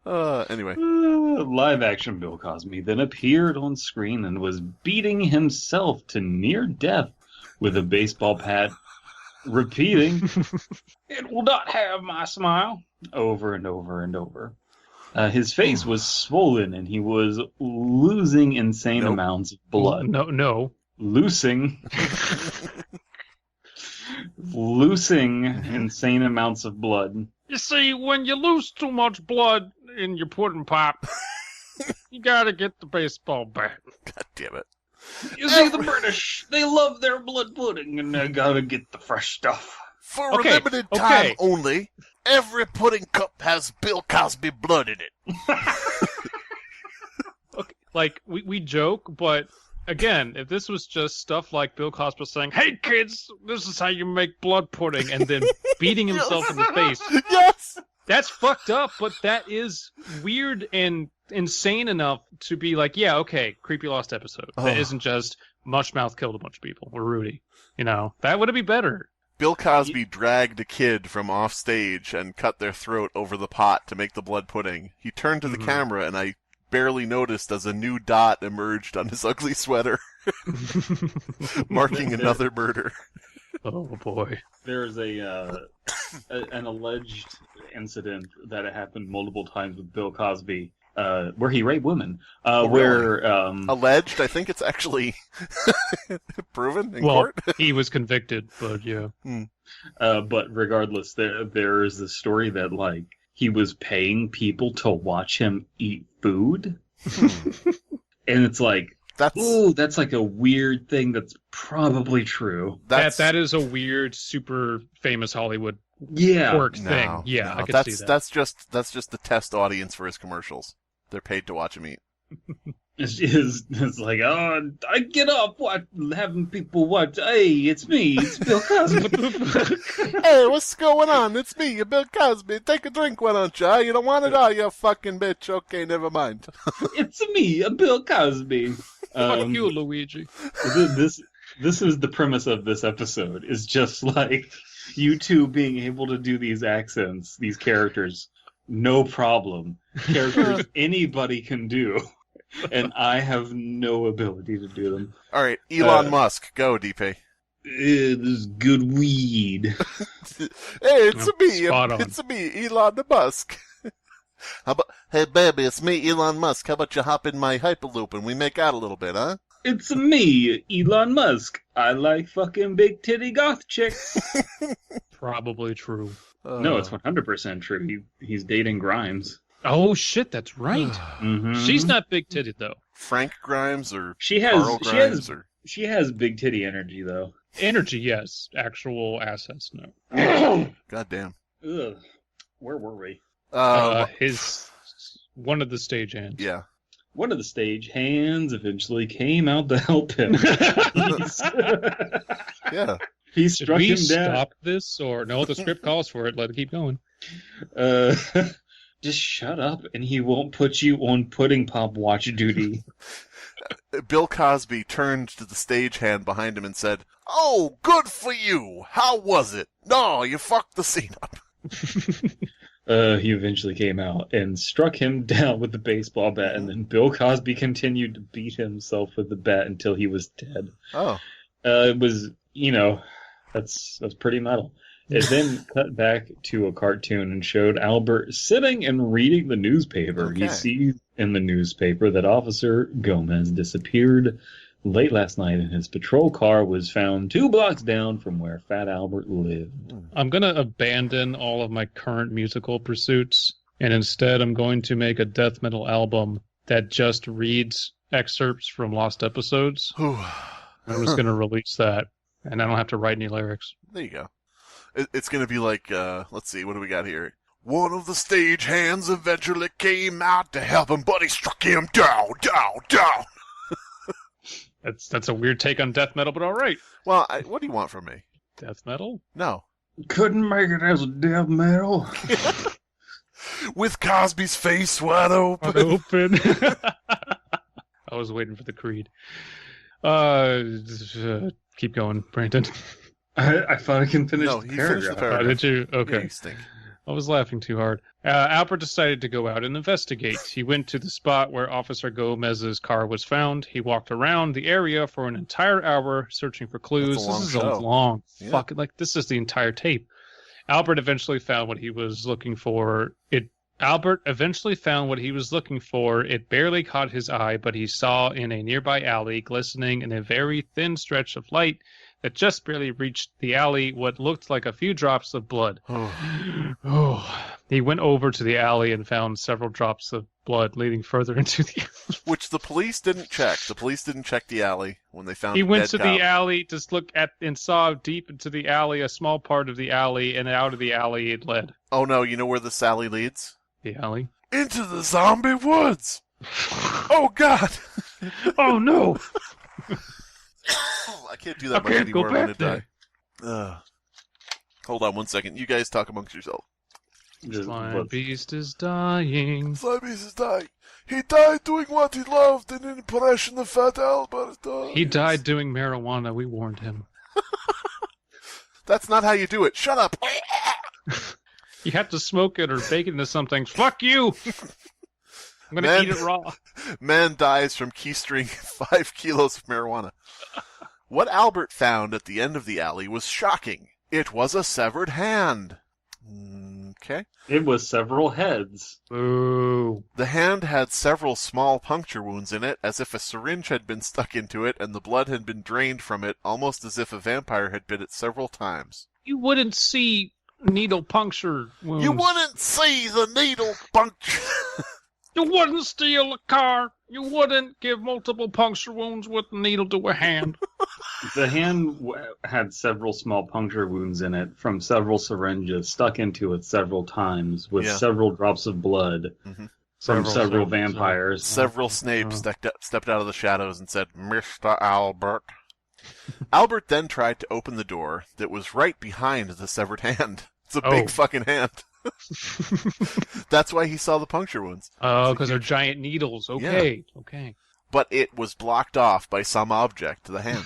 Anyway. Live action Bill Cosby then appeared on screen and was beating himself to near death with a baseball bat, repeating, "It will not have my smile," over and over and over. His face was swollen, and he was losing insane amounts of blood. No. Loosing insane amounts of blood. You see, when you lose too much blood in your pudding pop, you gotta get the baseball bat. God damn it. You see, the British, they love their blood pudding, and they gotta get the fresh stuff. For a limited time only, every pudding cup has Bill Cosby blood in it. Okay, like, we joke, but again, if this was just stuff like Bill Cosby saying, "Hey kids, this is how you make blood pudding," and then beating himself in the face. Yes! That's fucked up, but that is weird and insane enough to be like, yeah, okay, creepy lost episode. That isn't just Mushmouth killed a bunch of people, or Rudy. You know, that would be better. Bill Cosby dragged a kid from off stage and cut their throat over the pot to make the blood pudding. He turned to the camera, and I barely noticed as a new dot emerged on his ugly sweater, marking another murder. Oh boy! There's an alleged incident that happened multiple times with Bill Cosby, where he raped women. Where alleged? I think it's actually proven in court. He was convicted, but yeah. But regardless, there is this story that like he was paying people to watch him eat food, and it's like. That's like a weird thing that's probably true. That is a weird, super famous Hollywood quirk thing. Yeah, I can see that. That's just the test audience for his commercials. They're paid to watch him eat. It's like, oh, I get up having people watch. Hey, it's me. It's Bill Cosby. Hey, what's going on? It's me, Bill Cosby. Take a drink, why don't you? You don't want it? Oh, you fucking bitch. Okay, never mind. It's me, Bill Cosby. Fuck you, Luigi. This is the premise of this episode. Is just like you two being able to do these accents, these characters, no problem. Characters anybody can do. And I have no ability to do them. All right, Elon Musk, go, DP. This is good weed. Hey, it's me, Elon Musk. Hey, baby, it's me, Elon Musk. How about you hop in my Hyperloop and we make out a little bit, huh? It's me, Elon Musk. I like fucking big titty goth chicks. Probably true. No, it's 100% true. He's dating Grimes. Oh shit, that's right. She's not big titted though. Frank Grimes or Carl Grimes? She has big titty energy though. Energy, yes. Actual assets, no. Goddamn. Ugh. Where were we? One of the stagehands. Yeah. One of the stagehands eventually came out to help him. Yeah. He struck him down. Stop this or no? The script calls for it. Let it keep going. Just shut up, and he won't put you on pudding pop watch duty. Bill Cosby turned to the stagehand behind him and said, "Oh, good for you. How was it? No, you fucked the scene up." He eventually came out and struck him down with the baseball bat, and then Bill Cosby continued to beat himself with the bat until he was dead. Oh. It was, that's pretty metal. It then cut back to a cartoon and showed Albert sitting and reading the newspaper. Okay. He sees in the newspaper that Officer Gomez disappeared late last night, and his patrol car was found 2 blocks down from where Fat Albert lived. I'm going to abandon all of my current musical pursuits, and instead I'm going to make a death metal album that just reads excerpts from lost episodes. I'm just going to release that, and I don't have to write any lyrics. There you go. It's going to be like, let's see, what do we got here? One of the stagehands eventually came out to help him, but he struck him down. That's a weird take on death metal, but all right. Well, what do you want from me? Death metal? No. Couldn't make it as a death metal. With Cosby's face wide open. I was waiting for the Creed. Keep going, Brandon. I thought I can finish the paragraph. Finished the paragraph. Did you? Okay. Yeah, you stink. I was laughing too hard. Albert decided to go out and investigate. He went to the spot where Officer Gomez's car was found. He walked around the area for an entire hour searching for clues. This is a long fucking, this is the entire tape. Albert eventually found what he was looking for. It Albert eventually found what he was looking for. It barely caught his eye, but he saw in a nearby alley, glistening in a very thin stretch of light that just barely reached the alley, what looked like a few drops of blood. He went over to the alley and found several drops of blood leading further into the alley. Which the police didn't check. The police didn't check the alley when they found He a went dead to cop. the alley to look at and saw deep into the alley, a small part of the alley, and out of the alley it led. Oh no, you know where this alley leads? The alley? Into the zombie woods! Oh, God! Oh, no! I can't do that much can't go anymore. I'm gonna back die. Hold on 1 second. You guys talk amongst yourselves. Slimebeast is dying. Slimebeast is dying. He died doing what he loved in impression of Fat Albert. He died doing marijuana. We warned him. That's not how you do it. Shut up! You have to smoke it or bake it into something. Fuck you! I'm gonna eat it raw. Man dies from keystring 5 kilos of marijuana. What Albert found at the end of the alley was shocking. It was a severed hand. Okay. It was several heads. Ooh. The hand had several small puncture wounds in it, as if a syringe had been stuck into it and the blood had been drained from it, almost as if a vampire had bit it several times. You wouldn't see needle puncture wounds. You wouldn't see the needle puncture. You wouldn't steal a car. You wouldn't give multiple puncture wounds with a needle to a hand. The hand had several small puncture wounds in it from several syringes stuck into it several times with several drops of blood from several vampires. Several Snapes stepped out of the shadows and said, Mr. Albert. Albert then tried to open the door that was right behind the severed hand. It's a big fucking hand. That's why he saw the puncture wounds. Oh, because they're giant needles. Okay, okay. But it was blocked off by some object to the hand.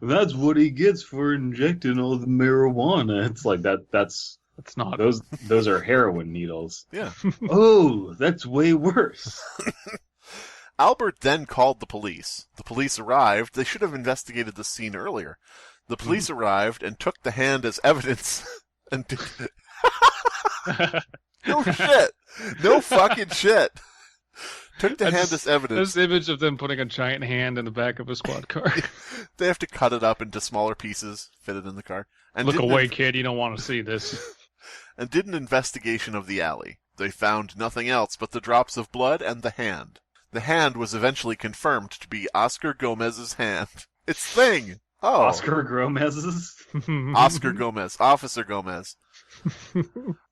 That's what he gets for injecting all the marijuana. It's like that's not those are heroin needles. Yeah. Oh, that's way worse. Albert then called the police. The police arrived. They should have investigated the scene earlier. The police arrived and took the hand as evidence. And no shit. No fucking shit. Took the hand as evidence. This image of them putting a giant hand in the back of a squad car. They have to cut it up into smaller pieces, fit it in the car. And look away, kid. You don't want to see this. And did an investigation of the alley. They found nothing else but the drops of blood and the hand. The hand was eventually confirmed to be Oscar Gomez's hand. It's Thing! Oh. Oscar Gomez's? Oscar Gomez. Officer Gomez.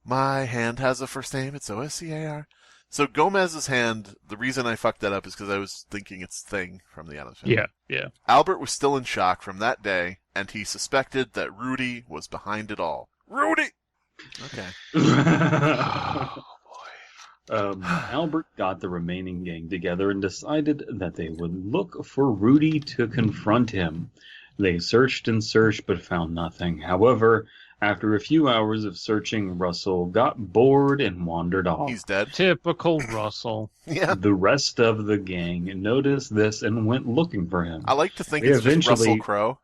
My hand has a first name. It's O-S-C-A-R. So Gomez's hand, the reason I fucked that up is because I was thinking it's Thing from the Addams Family. Yeah. Albert was still in shock from that day, and he suspected that Rudy was behind it all. Rudy! Okay. Oh, boy. Albert got the remaining gang together and decided that they would look for Rudy to confront him. They searched and searched but found nothing. However, after a few hours of searching, Russell got bored and wandered off. He's dead. Typical Russell. Yeah. The rest of the gang noticed this and went looking for him. I like to think it's just Russell Crowe.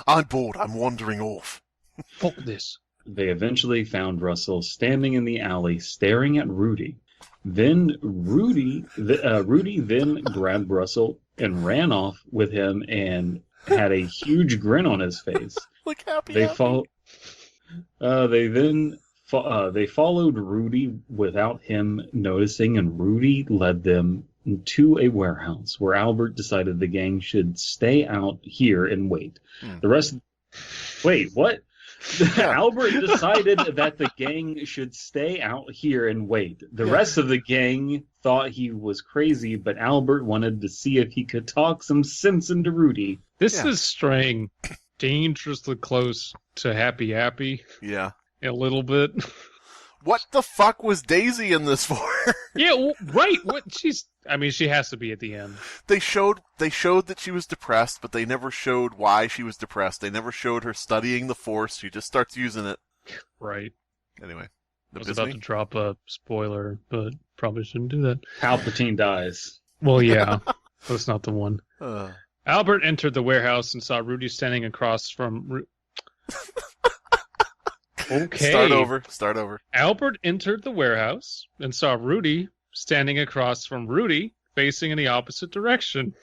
I'm bored. I'm wandering off. Fuck this. They eventually found Russell standing in the alley staring at Rudy. Then Rudy then grabbed Russell and ran off with him and had a huge grin on his face. Like happy. They followed Rudy without him noticing, and Rudy led them to a warehouse where Albert decided the gang should stay out here and wait. The rest. Wait, what? Albert decided that the gang should stay out here and wait. The rest of the gang thought he was crazy, but Albert wanted to see if he could talk some sense into Rudy. This is straying dangerously close to Happy. Yeah. A little bit. What the fuck was Daisy in this for? Yeah, well, right. What she has to be at the end. They showed that she was depressed, but they never showed why she was depressed. They never showed her studying the Force. She just starts using it. Right. Anyway. I was about to drop a spoiler, but probably shouldn't do that. Palpatine dies. Well, yeah. That's not the one. Albert entered the warehouse and saw Rudy standing across from... Okay. Start over. Albert entered the warehouse and saw Rudy standing across from Rudy, facing in the opposite direction.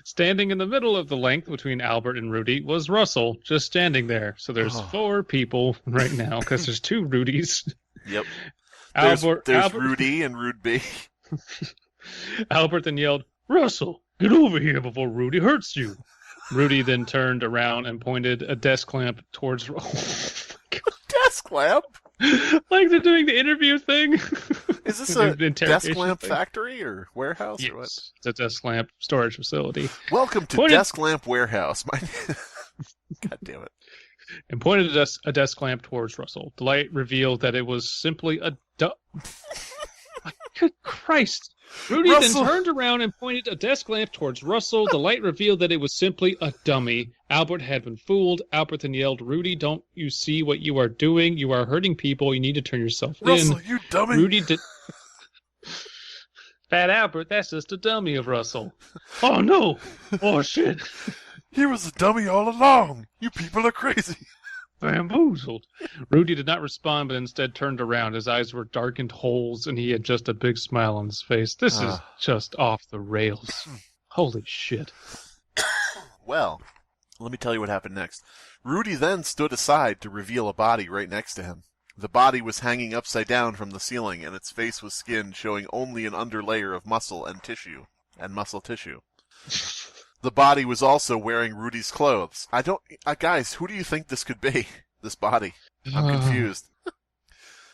Standing in the middle of the length between Albert and Rudy was Russell, just standing there. So there's 4 people right now, because there's 2 Rudys. Yep. Albert, there's Rudy and Rude B. Albert then yelled, "Russell, get over here before Rudy hurts you." Rudy then turned around and pointed a desk lamp towards... Desk lamp? Like they're doing the interview thing. Is this a desk lamp factory or warehouse? Yes, or what? it's a desk lamp storage facility. Welcome to Desk Lamp Warehouse. God damn it. And pointed a desk lamp towards Russell. The light revealed that it was simply a... Good Christ. Rudy Russell. then turned around and pointed a desk lamp towards Russell. The light revealed that it was simply a dummy. Albert had been fooled. Albert then yelled, "Rudy, don't you see what you are doing? You are hurting people. You need to turn yourself Russell, in." you dummy. Rudy did... Fat Albert, that's just a dummy of Russell. Oh, no. Oh, shit. He was a dummy all along. You people are crazy. Bamboozled. Rudy did not respond, but instead turned around. His eyes were darkened holes, and he had just a big smile on his face. This is just off the rails. Holy shit. Well, let me tell you what happened next. Rudy then stood aside to reveal a body right next to him. The body was hanging upside down from the ceiling, and its face was skinned, showing only an underlayer of muscle and muscle tissue. The body was also wearing Rudy's clothes. Guys, who do you think this could be? This body. I'm confused.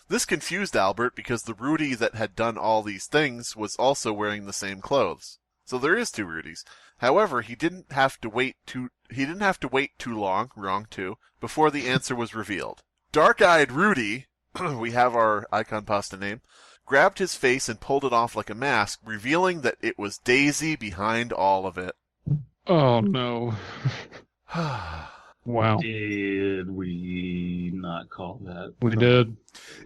This confused Albert because the Rudy that had done all these things was also wearing the same clothes. So there is 2 Rudys. However, he didn't have to wait too long, wrong too, before the answer was revealed. Dark-eyed Rudy, we have our icon pasta name, grabbed his face and pulled it off like a mask, revealing that it was Daisy behind all of it. Oh, no. Wow. Did we not call that? We did.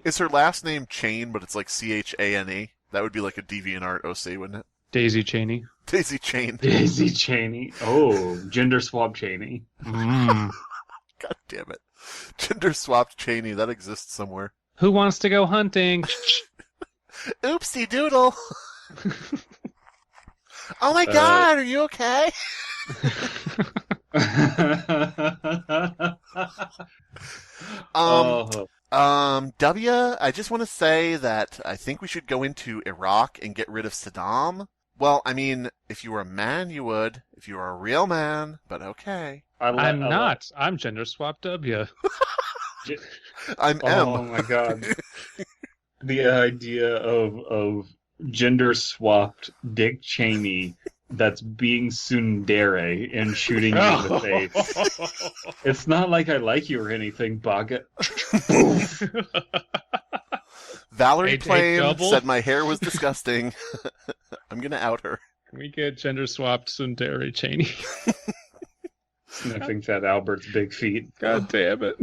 Is her last name Chain, but it's like Chane? That would be like a DeviantArt OC, wouldn't it? Daisy Cheney. Daisy Chain. Daisy Cheney. Oh, gender swap Cheney. God damn it. Gender swapped Cheney. That exists somewhere. Who wants to go hunting? Oopsie doodle. Oh my god, are you okay? W, I just want to say that I think we should go into Iraq and get rid of Saddam. Well, I mean, if you were a man, you would. If you were a real man, but okay. I'm not. I'm gender swap W. I'm M. Oh my god. The idea of gender swapped Dick Cheney that's being tsundere and shooting you in the face. It's not like I like you or anything, Baga. Valerie Plame said my hair was disgusting. I'm gonna out her. Can we get gender swapped tsundere Cheney? Sniffing at Albert's big feet. God damn it.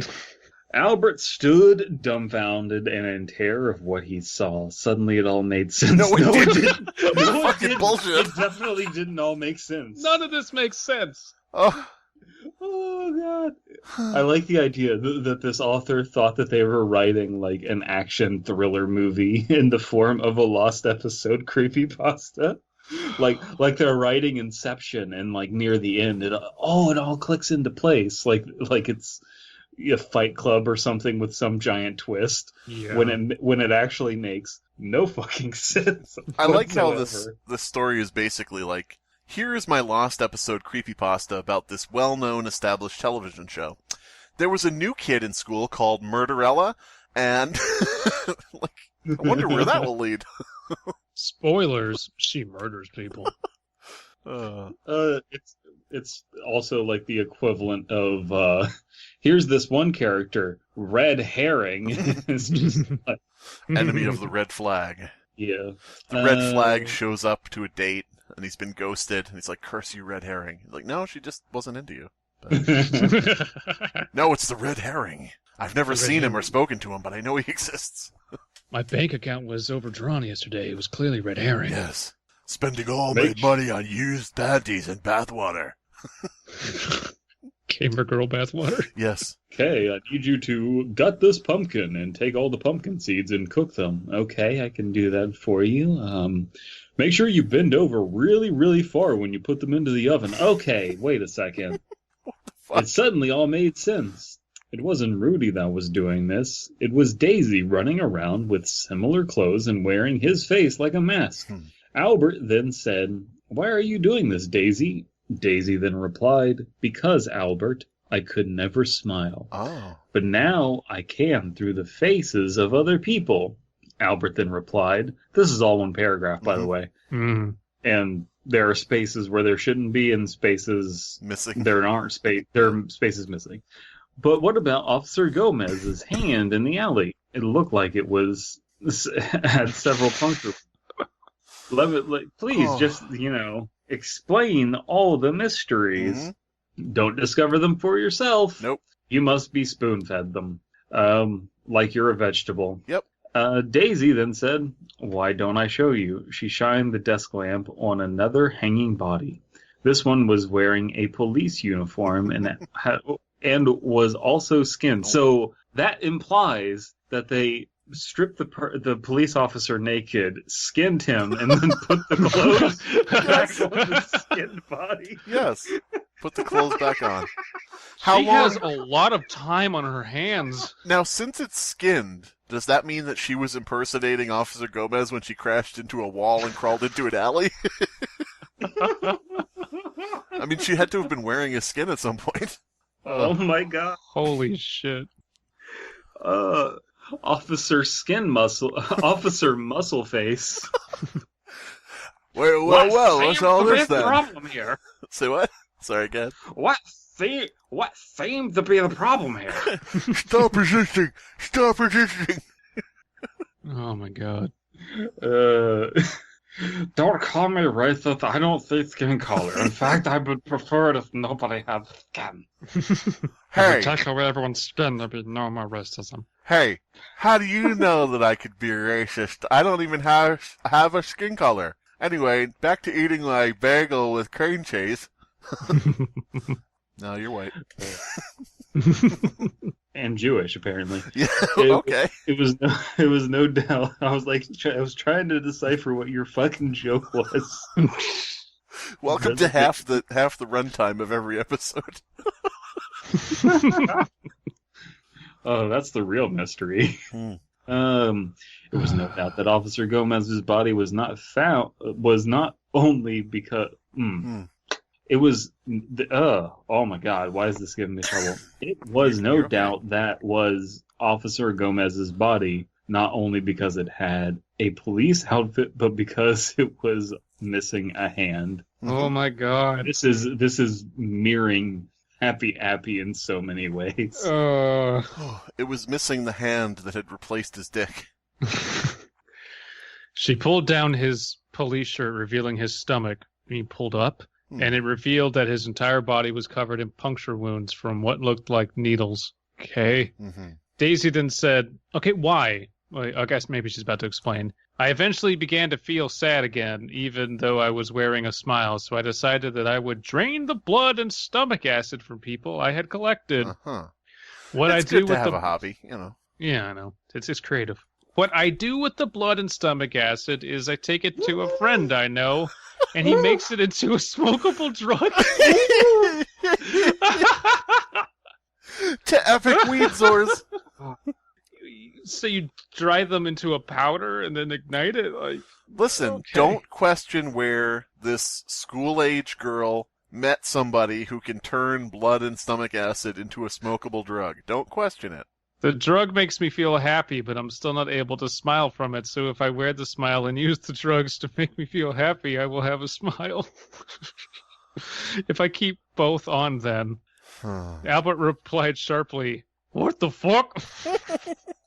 Albert stood dumbfounded and in terror of what he saw. Suddenly it all made sense. No, it didn't. No, Fucking it didn't. bullshit. It definitely didn't all make sense. None of this makes sense. Oh God. I like the idea that this author thought that they were writing like an action thriller movie in the form of a lost episode creepypasta. Like they're writing Inception and like near the end it all clicks into place. Like it's a Fight Club or something with some giant twist. Yeah. When it actually makes no fucking sense. I like how this story is basically like, here is my lost episode creepypasta about this well-known established television show. There was a new kid in school called Murderella, and I wonder where that will lead. Spoilers, she murders people. It's also like the equivalent of here's this one character, Red Herring. It's just like, Enemy of the red flag. Yeah. The red flag shows up to a date, and he's been ghosted, and he's like, curse you, Red Herring. He's like, no, she just wasn't into you. But... No, it's the Red Herring. I've never seen him or spoken to him, but I know he exists. My bank account was overdrawn yesterday. It was clearly Red Herring. Yes. Spending all my money on used panties and bathwater. Gamer girl bathwater. Yes. Okay, I need you to gut this pumpkin and take all the pumpkin seeds and cook them. Okay, I can do that for you. Make sure you bend over really, really far when you put them into the oven. Okay, wait a second. It suddenly all made sense. It wasn't Rudy that was doing this. It was Daisy running around with similar clothes and wearing his face like a mask. Albert then said, "Why are you doing this, Daisy?" Daisy then replied, "Because, Albert, I could never smile. Oh. But now I can through the faces of other people." Albert then replied, this is all one paragraph, by the way. Mm. And there are spaces where there shouldn't be and spaces Missing. there aren't there are spaces missing. But what about Officer Gomez's hand in the alley? It looked like it had several punctures. Please, just, explain all the mysteries. Mm-hmm. Don't discover them for yourself. Nope. You must be spoon-fed them. Like you're a vegetable. Yep. Daisy then said, "Why don't I show you?" She shined the desk lamp on another hanging body. This one was wearing a police uniform and was also skinned. So that implies that they stripped the police officer naked, skinned him, and then put the clothes back on the skinned body. Yes. Put the clothes back on. She has a lot of time on her hands. Now, since it's skinned, does that mean that she was impersonating Officer Gomez when she crashed into a wall and crawled into an alley? I mean, she had to have been wearing his skin at some point. Oh my god. Holy shit. Officer Muscle Face. Well, what's all this then? Problem here? Say what? Sorry, again. What seems to be the problem here? Stop resisting! Stop resisting! Oh my god. Don't call me racist. I don't see skin color. In fact, I would prefer it if nobody had skin. Hey! If we take away everyone's skin, there'd be no more racism. Hey, how do you know that I could be racist? I don't even have a skin color. Anyway, back to eating my bagel with cream cheese. No, you're white. And Jewish, apparently. Yeah, okay. It was no doubt. I was trying to decipher what your fucking joke was. Welcome to half the runtime of every episode. Oh, that's the real mystery. It was no doubt that Officer Gomez's body was not only because it was oh my god, why is this giving me trouble? It was no doubt that was Officer Gomez's body, not only because it had a police outfit, but because it was missing a hand. Oh my god. This is mirroring Happy Appy in so many ways. It was missing the hand that had replaced his dick. She pulled down his police shirt, revealing his stomach. He pulled up, and it revealed that his entire body was covered in puncture wounds from what looked like needles. Okay. Mm-hmm. Daisy then said, "Okay, why?" Well, I guess maybe she's about to explain. "I eventually began to feel sad again, even though I was wearing a smile, so I decided that I would drain the blood and stomach acid from people I had collected." Uh-huh. What it's I do good with to have a hobby, Yeah, I know. It's creative. What I do with the blood and stomach acid is I take it to a friend I know, and he makes it into a smokable drug. To epic weed zors. So you dry them into a powder and then ignite it? Listen, don't question where this school-age girl met somebody who can turn blood and stomach acid into a smokable drug. Don't question it. The drug makes me feel happy, but I'm still not able to smile from it, so if I wear the smile and use the drugs to make me feel happy, I will have a smile. If I keep both on, then. Albert replied sharply, "What the fuck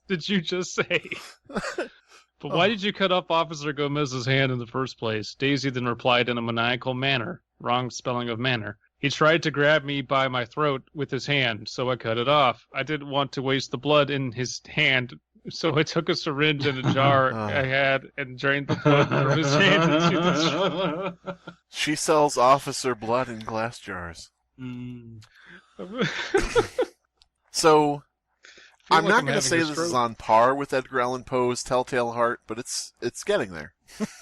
did you just say?" "But why did you cut off Officer Gomez's hand in the first place?" Daisy then replied in a maniacal manner. Wrong spelling of manner. "He tried to grab me by my throat with his hand, so I cut it off. I didn't want to waste the blood in his hand, so I took a syringe and a jar I had and drained the blood from his hand into the jar." She sells officer blood in glass jars. So, I'm like not I'm going to having say a this is stroke. on par with Edgar Allan Poe's Telltale Heart, but it's getting there.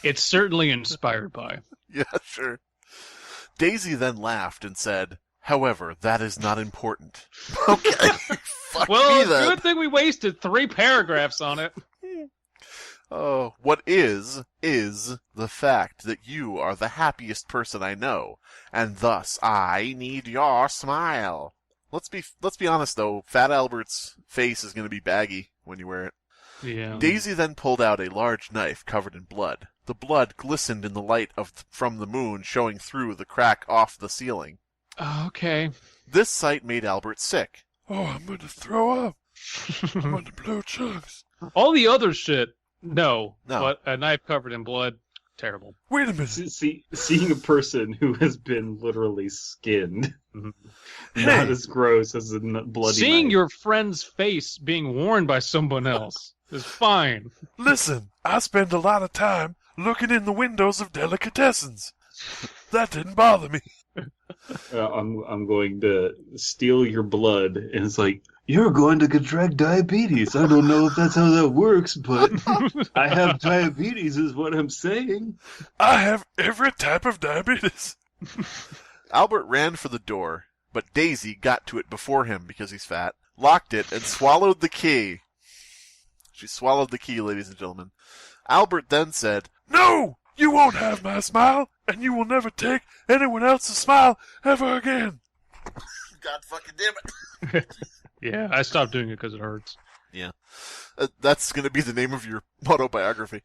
It's certainly inspired by. Yeah, sure. Daisy then laughed and said, "However, that is not important." Okay, fuck Well, me then. good thing we wasted 3 paragraphs on it. Oh, what is the fact that you are the happiest person I know, and thus I need your smile. Let's be honest though, Fat Albert's face is going to be baggy when you wear it. Yeah. Daisy then pulled out a large knife covered in blood. The blood glistened in the light from the moon showing through the crack off the ceiling. Okay. This sight made Albert sick. Oh, I'm going to throw up. I'm going to blow chunks. All the other shit, no. No. But a knife covered in blood, terrible. Wait a minute. Seeing a person who has been literally skinned, not Hey. as gross as a bloody Seeing knife. your friend's face being worn by someone else is fine. Listen, I spend a lot of time looking in the windows of delicatessens. That didn't bother me. I'm going to steal your blood, and it's like, you're going to contract diabetes. I don't know if that's how that works, but I have diabetes is what I'm saying. I have every type of diabetes. Albert ran for the door, but Daisy got to it before him because he's fat, locked it, and swallowed the key. She swallowed the key, ladies and gentlemen. Albert then said, No! You won't have my smile, and you will never take anyone else's smile ever again. God fucking damn it. Yeah, I stopped doing it because it hurts. Yeah. That's going to be the name of your autobiography.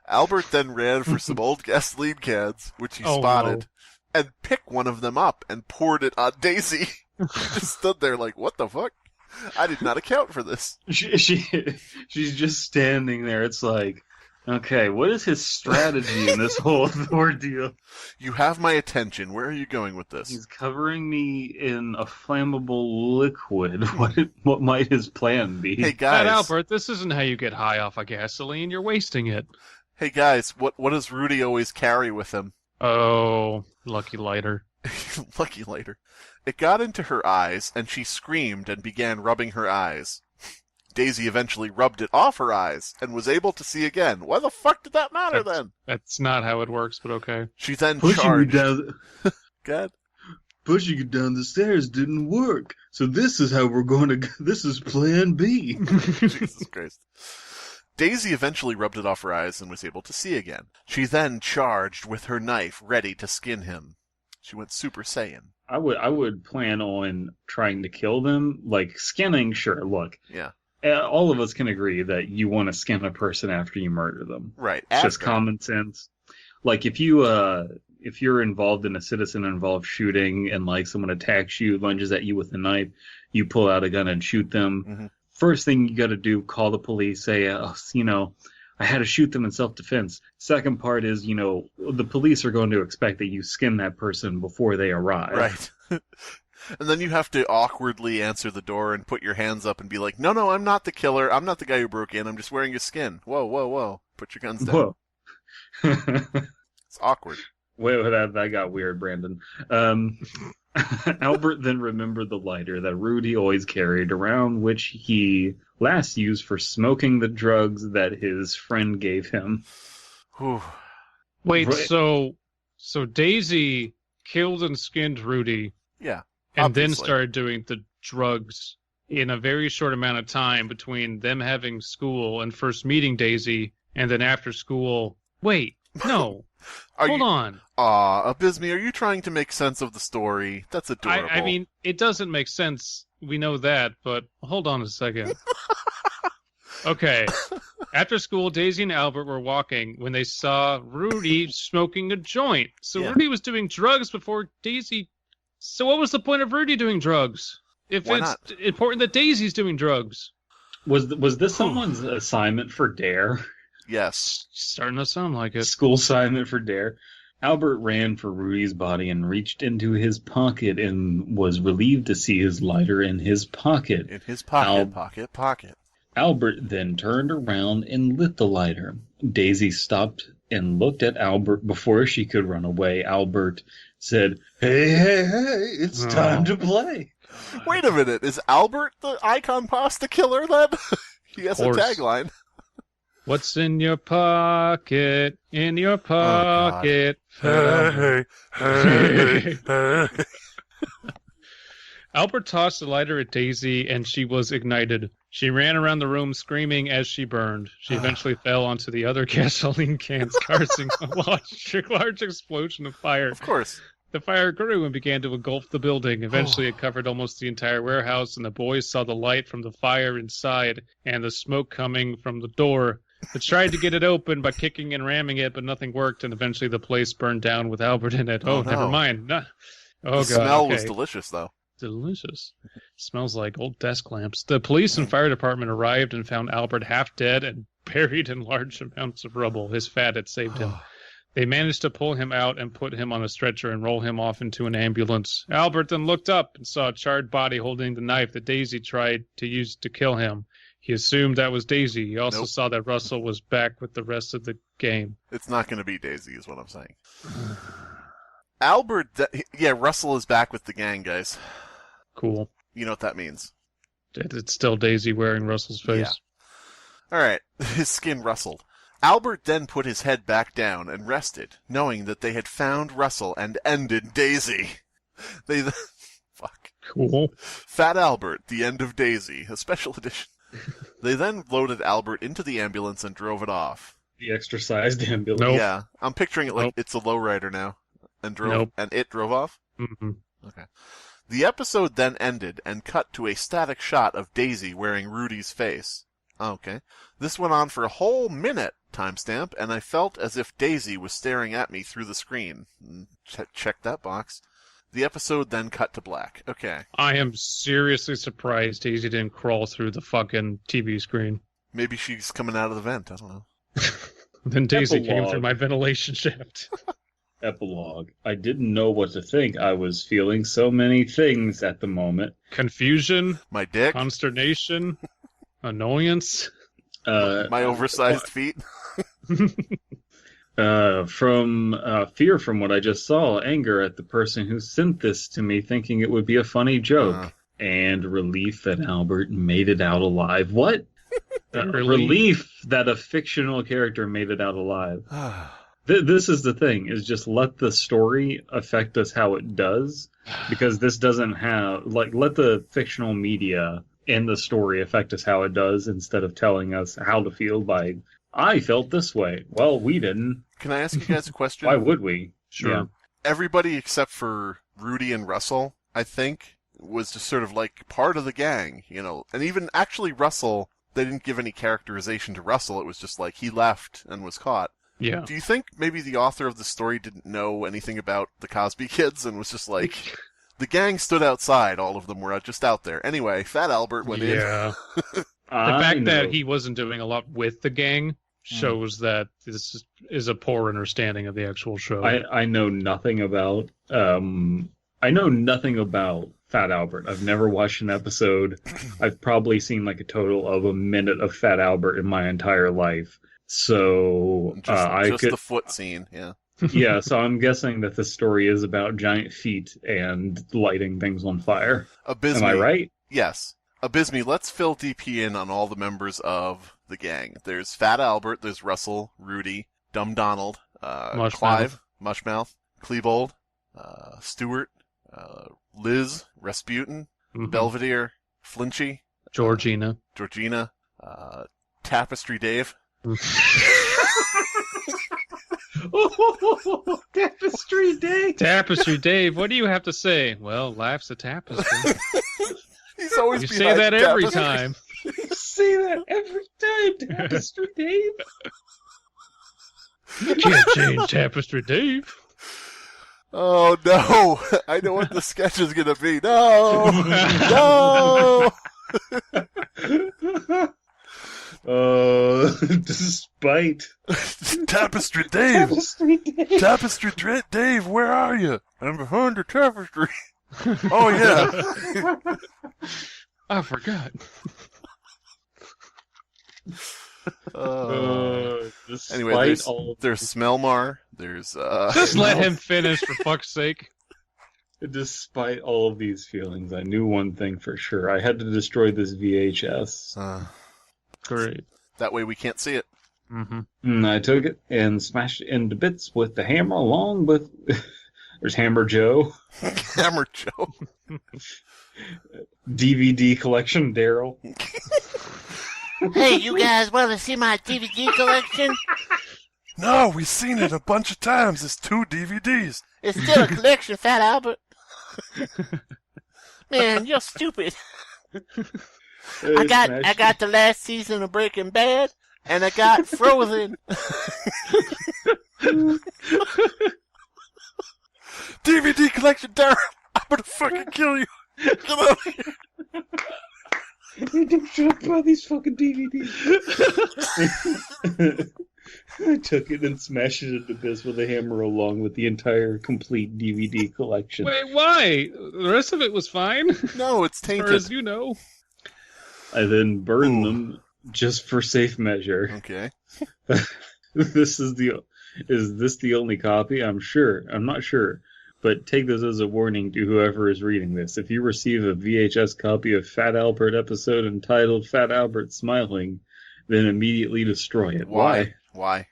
Albert then ran for some old gasoline cans, which he spotted, and picked one of them up and poured it on Daisy. She just stood there like, what the fuck? I did not account for this. She's just standing there. It's like, okay, what is his strategy in this whole ordeal? You have my attention. Where are you going with this? He's covering me in a flammable liquid. What might his plan be? Hey Fat guys. Albert, this isn't how you get high off of gasoline. You're wasting it. Hey guys, what does Rudy always carry with him? Oh, lucky lighter. Lucky later. It got into her eyes, and she screamed and began rubbing her eyes. Daisy eventually rubbed it off her eyes, and was able to see again. Why the fuck did that matter then? That's not how it works, but okay. She then Pushing charged. you down, God. pushing you down the stairs didn't work. So this is how we're going to. This is Plan B. Jesus Christ. Daisy eventually rubbed it off her eyes and was able to see again. She then charged with her knife, ready to skin him. She went Super Saiyan. I would plan on trying to kill them, like skinning. Sure, look, Yeah. all of us can agree that you want to skin a person after you murder them. Right. It's just After. common sense. Like if you're involved in a citizen-involved shooting and like someone attacks you, lunges at you with a knife, you pull out a gun and shoot them. Mm-hmm. First thing you got to do, call the police, say, I had to shoot them in self-defense. Second part is, the police are going to expect that you skin that person before they arrive. Right. And then you have to awkwardly answer the door and put your hands up and be like, no, I'm not the killer. I'm not the guy who broke in. I'm just wearing your skin. Whoa. Put your guns down. Whoa. It's awkward. Wait, that got weird, Brandon. Albert then remembered the lighter that Rudy always carried around, which he last used for smoking the drugs that his friend gave him. Whew. Wait, Right. so Daisy killed and skinned Rudy, Yeah. and then obviously. started doing the drugs in a very short amount of time between them having school and first meeting Daisy, and then after school. Wait, no. Hold on. Abysmii, are you trying to make sense of the story? That's adorable. I mean, it doesn't make sense. We know that, but hold on a second. Okay. After school, Daisy and Albert were walking when they saw Rudy smoking a joint. So Yeah. Rudy was doing drugs before Daisy. So what was the point of Rudy doing drugs? If Why it's important that Daisy's doing drugs. Was this someone's assignment for DARE? Yes. Starting to sound like it. School assignment for DARE. Albert ran for Rudy's body and reached into his pocket and was relieved to see his lighter in his pocket. In his pocket, Al- pocket. Albert then turned around and lit the lighter. Daisy stopped and looked at Albert before she could run away. Albert said, Hey, it's time to play. Wait a minute, is Albert the icon pasta killer then? He has a tagline. What's in your pocket? In your pocket. Hey. Albert tossed the lighter at Daisy, and she was ignited. She ran around the room screaming as she burned. She eventually fell onto the other gasoline cans, causing a large explosion of fire. Of course. The fire grew and began to engulf the building. Eventually, it covered almost the entire warehouse, and the boys saw the light from the fire inside and the smoke coming from the door. They tried to get it open by kicking and ramming it, but nothing worked, and eventually the place burned down with Albert in it. Oh, no. Never mind. No. Oh, the God. smell Okay. was delicious, though. Delicious. Smells like old desk lamps. The police and fire department arrived and found Albert half dead and buried in large amounts of rubble. His fat had saved him. They managed to pull him out and put him on a stretcher and roll him off into an ambulance. Albert then looked up and saw a charred body holding the knife that Daisy tried to use to kill him. He assumed that was Daisy. He also saw that Russell was back with the rest of the game. It's not going to be Daisy, is what I'm saying. Albert, Russell is back with the gang, guys. Cool. You know what that means. It's still Daisy wearing Russell's face. Yeah. All right. His skin rustled. Albert then put his head back down and rested, knowing that they had found Russell and ended Daisy. Fuck. Cool. Fat Albert, the end of Daisy, a special edition. They then loaded Albert into the ambulance and drove it off. The extra-sized ambulance. Nope. Yeah, I'm picturing it like it's a lowrider now. And it drove off? Mm-hmm. Okay. The episode then ended and cut to a static shot of Daisy wearing Rudy's face. Okay. This went on for a whole minute, timestamp, and I felt as if Daisy was staring at me through the screen. Check that box. The episode then cut to black. Okay. I am seriously surprised Daisy didn't crawl through the fucking TV screen. Maybe she's coming out of the vent. I don't know. Then Daisy came through my ventilation shaft. Epilogue. I didn't know what to think. I was feeling so many things at the moment. Confusion. My dick. Consternation. Annoyance. My oversized feet. From fear from what I just saw, anger at the person who sent this to me thinking it would be a funny joke, and relief that Albert made it out alive. What? Relief that a fictional character made it out alive. This is the thing, is just let the story affect us how it does, because this doesn't have, let the fictional media and the story affect us how it does instead of telling us how to feel by, I felt this way. Well, we didn't. Can I ask you guys a question? Why would we? Sure. Yeah. Everybody except for Rudy and Russell, I think, was just sort of like part of the gang, you know. And even actually Russell, they didn't give any characterization to Russell. It was just like he left and was caught. Yeah. Do you think maybe the author of the story didn't know anything about the Cosby kids and was just like, the gang stood outside, all of them were just out there. Anyway, Fat Albert went in. Yeah. The fact that he wasn't doing a lot with the gang shows that this is a poor understanding of the actual show. I know nothing about Fat Albert. I've never watched an episode. I've probably seen like a total of a minute of Fat Albert in my entire life. So just the foot scene, yeah. Yeah, so I'm guessing that the story is about giant feet and lighting things on fire. Abysmii. Am I right? Yes. Abysmii, let's fill DP in on all the members of the gang. There's Fat Albert, there's Russell, Rudy, Dumb Donald, Clive, Mushmouth, Klebold, Stewart, Liz, Rasputin, Belvedere, Flinchy, Georgina, Tapestry Dave. Tapestry Dave! Tapestry Dave, what do you have to say? Well, life's a tapestry. He's always You say that every time. You say that every time, Tapestry Dave! You can't change Tapestry Dave. Oh, no. I know what the sketch is going to be. No! No! Despite Tapestry Dave! Tapestry Dave, where are you? I'm behind the tapestry. Oh, yeah. I forgot. Anyway, there's Smelmar. There's Just let him finish, for fuck's sake. Despite all of these feelings, I knew one thing for sure. I had to destroy this VHS. Great. That way we can't see it. Mm-hmm. And I took it and smashed it into bits with the hammer along with... There's Hammer Joe. Hammer Joe. DVD collection, Daryl. Hey, you guys want to see my DVD collection? No, we've seen it a bunch of times. It's 2 DVDs. It's still a collection, Fat Albert. Man, you're stupid. I got the last season of Breaking Bad, and I got Frozen. DVD collection, Darren. I'm gonna fucking kill you. Come over here. Don't shut up about these fucking DVDs. I took it and smashed it into bits with a hammer along with the entire complete DVD collection. Wait, why? The rest of it was fine? No, it's tainted. Or as you know. I then burned them just for safe measure. Okay. Is this the only copy? I'm not sure. But take this as a warning to whoever is reading this. If you receive a VHS copy of Fat Albert episode entitled Fat Albert Smiling, then immediately destroy it. Why? Fuck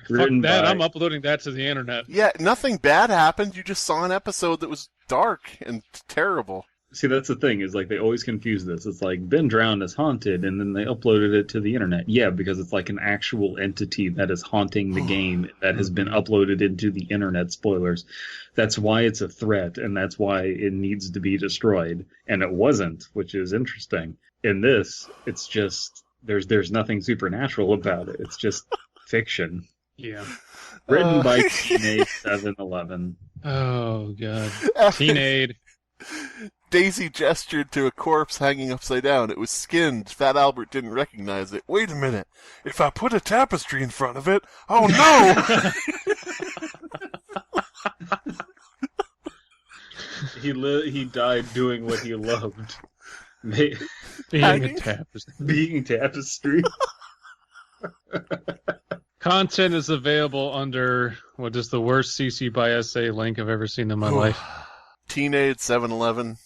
Written that, by- I'm uploading that to the internet. Yeah, nothing bad happened. You just saw an episode that was dark and terrible. See, that's the thing, is like they always confuse this. It's like Ben Drowned is haunted, and then they uploaded it to the internet. Yeah, because it's like an actual entity that is haunting the game that has been uploaded into the internet. Spoilers. That's why it's a threat, and that's why it needs to be destroyed. And it wasn't, which is interesting. In this, it's just there's nothing supernatural about it. It's just fiction. Yeah. Written by Teenage 711. Oh, God. Teenade. Daisy gestured to a corpse hanging upside down. It was skinned. Fat Albert didn't recognize it. Wait a minute. If I put a tapestry in front of it, oh no! He died doing what he loved. Being a tapestry. Being tapestry. Content is available under what is the worst CC by SA link I've ever seen in my life. Teenage 711.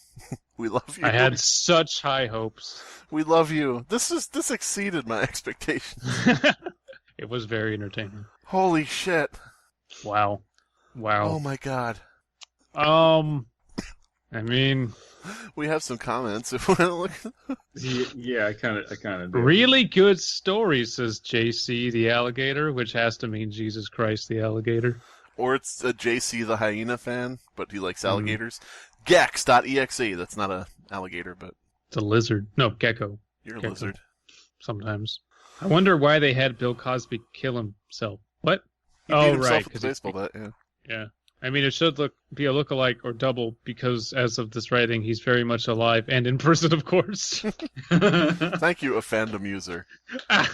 We love you. I had such high hopes. We love you. This exceeded my expectations. It was very entertaining. Holy shit. Wow. Oh my god. I mean, we have some comments if we want to look. Yeah, I kind of do. Really good story, says JC the alligator, which has to mean Jesus Christ the alligator. Or it's a JC the hyena fan, but he likes alligators. Gex.exe. That's not a alligator, but It's a lizard. No, gecko. you're a Gecko. lizard. Sometimes. I wonder why they had Bill Cosby kill himself. What? He beat Oh, himself right. with the 'cause baseball bat, yeah. Yeah. I mean, it should be a lookalike or double because, as of this writing, he's very much alive and in prison, of course. Thank you, a fandom user. A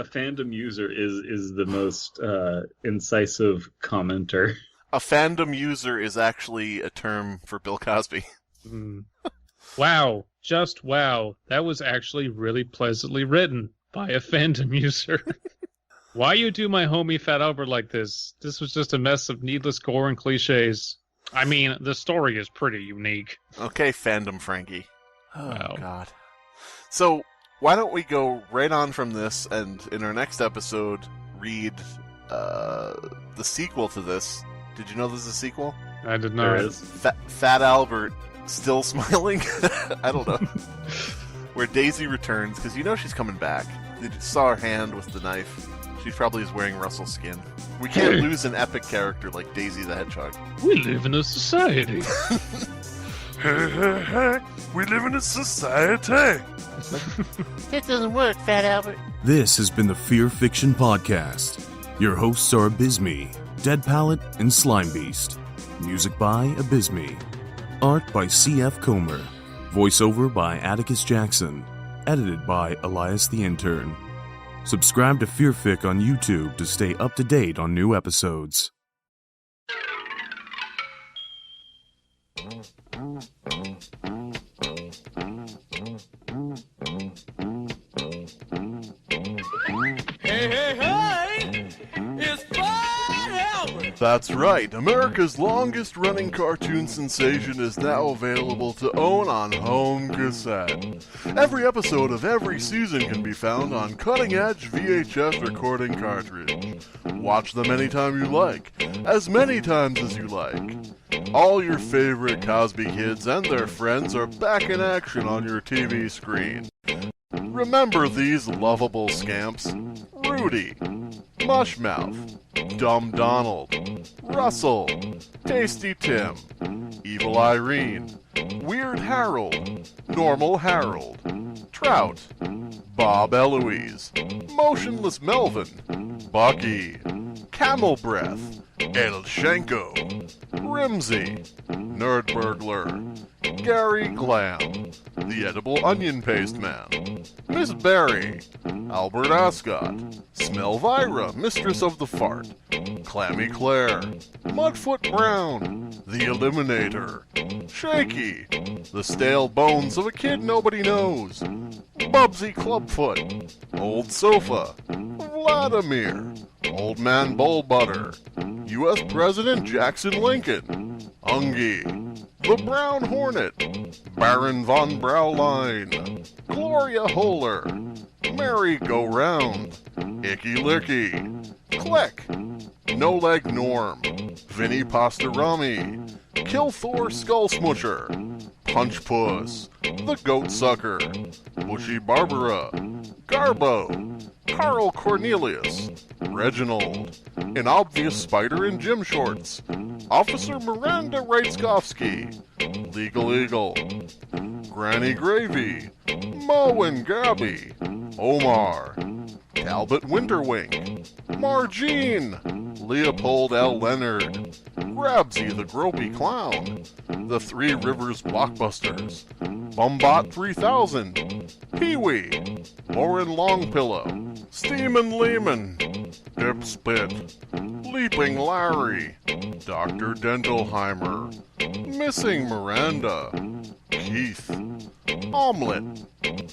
fandom user is the most incisive commenter. A fandom user is actually a term for Bill Cosby. Wow. Just wow. That was actually really pleasantly written by a fandom user. Why you do my homie Fat Albert like this? This was just a mess of needless gore and cliches. I mean, the story is pretty unique. Okay, fandom Frankie. Oh, Wow. God. So, why don't we go right on from this, and in our next episode, read the sequel to this. Did you know there's a sequel? I did There not. is. Fat Albert still smiling? I don't know. Where Daisy returns, because you know she's coming back. You just saw her hand with the knife. She probably is wearing Russell's skin. We can't lose an epic character like Daisy the Hedgehog. We live in a society. Hey, we live in a society. This doesn't work, Fat Albert. This has been the Fear Fiction Podcast. Your hosts are Abysmii, Dead Palette, and Slimebeast. Music by Abysmii. Art by C.F. Comer. Voiceover by Atticus Jackson. Edited by Elias the Intern. Subscribe to Fearfic on YouTube to stay up to date on new episodes. Hey, hey, hey! It's Fat Albert! That's right, America's longest-running cartoon sensation is now available to own on home cassette. Every episode of every season can be found on cutting-edge VHS recording cartridge. Watch them anytime you like, as many times as you like. All your favorite Cosby kids and their friends are back in action on your TV screen. Remember these lovable scamps? Rudy, Mushmouth, Dumb Donald, Russell, Tasty Tim, Evil Irene, Weird Harold, Normal Harold, Trout, Bob Eloise, Motionless Melvin, Bucky, Camel Breath, El Shenko, Rimsey, Nerd Burglar, Gary Glam, the Edible Onion Paste Man, Miss Barry, Albert Ascot, Smelvira, Mistress of the Fart, Clammy Claire, Mudfoot Brown, the Eliminator, Shaky, the Stale Bones of a Kid Nobody Knows, Bubsy Clubfoot, Old Sofa, Vladimir, Old Man Bullbutter, U.S. President Jackson Lincoln, Ungie, the Brown Hornet, Baron von Brauline, Gloria Holler, Merry Go Round, Icky Licky, Click, No Leg Norm, Vinny Pastorami, Kill Thor Skull Smusher, Punch Puss, The Goat Sucker, Bushy Barbara, Garbo, Carl Cornelius, Reginald, An Obvious Spider in Gym Shorts, Officer Miranda Reitzkowski, Legal Eagle, Granny Gravy, Mo and Gabby, Omar, Talbot Winterwink, Margene, Leopold L. Leonard, Grabsy the Gropey Clown, The Three Rivers Blockbusters, Bumbot 3000, Pee-wee, Lauren Longpillow, Steamin' Lehman, Dip Spit, Leaping Larry, Dr. Dentalheimer, Missing Miranda, Keith, Omelette,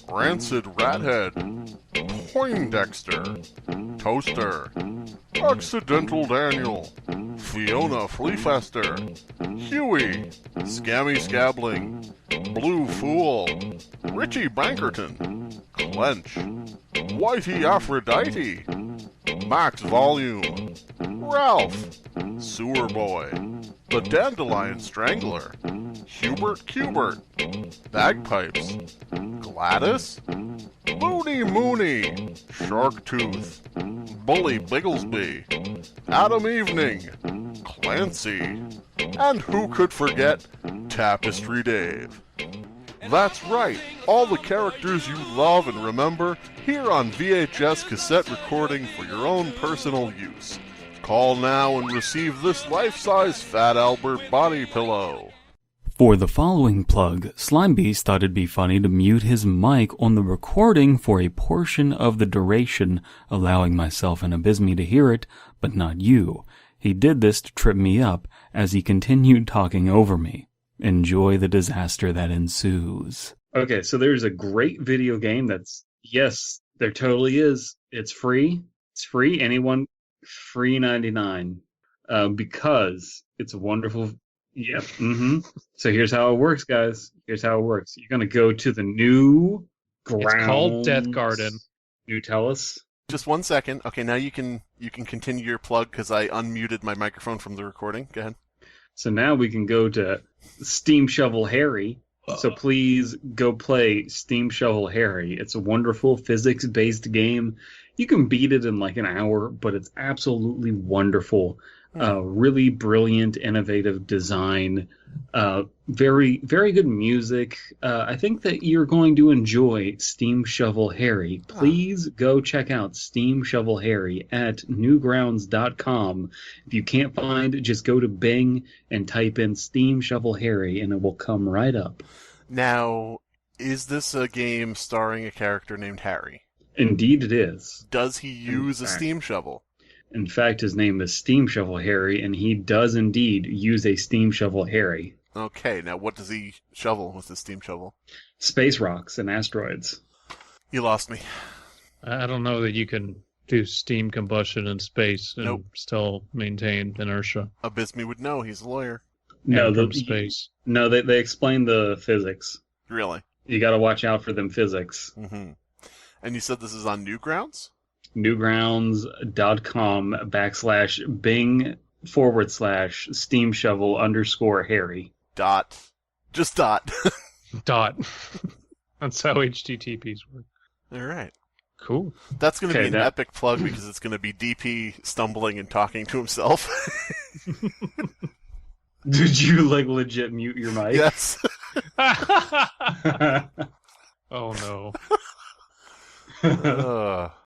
Rancid Rathead, Poindexter, Toaster, Accidental Daniel, Fiona Fleafester, Huey, Scammy Scabling, Blue Fool, Richie Bankerton, Clench, Whitey Aphrodite, Max Volume, Ralph, Sewer Boy, The Dandelion Strangler, Hubert Cubert, Bagpipes, Gladys, Looney Mooney, Sharktooth, Bully Bigglesby, Adam Evening, Clancy, and who could forget Tapestry Dave. That's right, all the characters you love and remember here on VHS cassette recording for your own personal use. Call now and receive this life-size Fat Albert body pillow. For the following plug, Slimebeast thought it'd be funny to mute his mic on the recording for a portion of the duration, allowing myself and Abysmii to hear it, but not you. He did this to trip me up as he continued talking over me. Enjoy the disaster that ensues. Okay, so there's a great video game that's, yes, there totally is. It's free. It's free. Anyone, free 99. Because it's a wonderful... Yep. Mm-hmm. So here's how it works, guys. Here's how it works. You're going to go to the new grounds. It's called Death Garden. You tell us. Just 1 second. Okay, now you can continue your plug because I unmuted my microphone from the recording. Go ahead. So now we can go to Steam Shovel Harry. So please go play Steam Shovel Harry. It's a wonderful physics-based game. You can beat it in like an hour, but it's absolutely wonderful. Really brilliant, innovative design. Very, very good music. I think that you're going to enjoy Steam Shovel Harry. Please go check out Steam Shovel Harry at newgrounds.com. If you can't find it, just go to Bing and type in Steam Shovel Harry, and it will come right up. Now, is this a game starring a character named Harry? Indeed it is. Does he use a steam shovel? In fact, his name is Steam Shovel Harry, and he does indeed use a Steam Shovel Harry. Okay, now what does he shovel with his steam shovel? Space rocks and asteroids. You lost me. I don't know that you can do steam combustion in space and Nope. still maintain inertia. Abysmii would know. He's a lawyer. No, from space. No, they explain the physics. Really? You got to watch out for them physics. Mm-hmm. And you said this is on Newgrounds? Newgrounds.com/Bing/Steam Shovel_Harry. Just dot. Dot. That's how HTTPs work. All right. Cool. That's going to Okay, be an epic plug because it's going to be DP stumbling and talking to himself. Did you legit mute your mic? Yes. Oh no.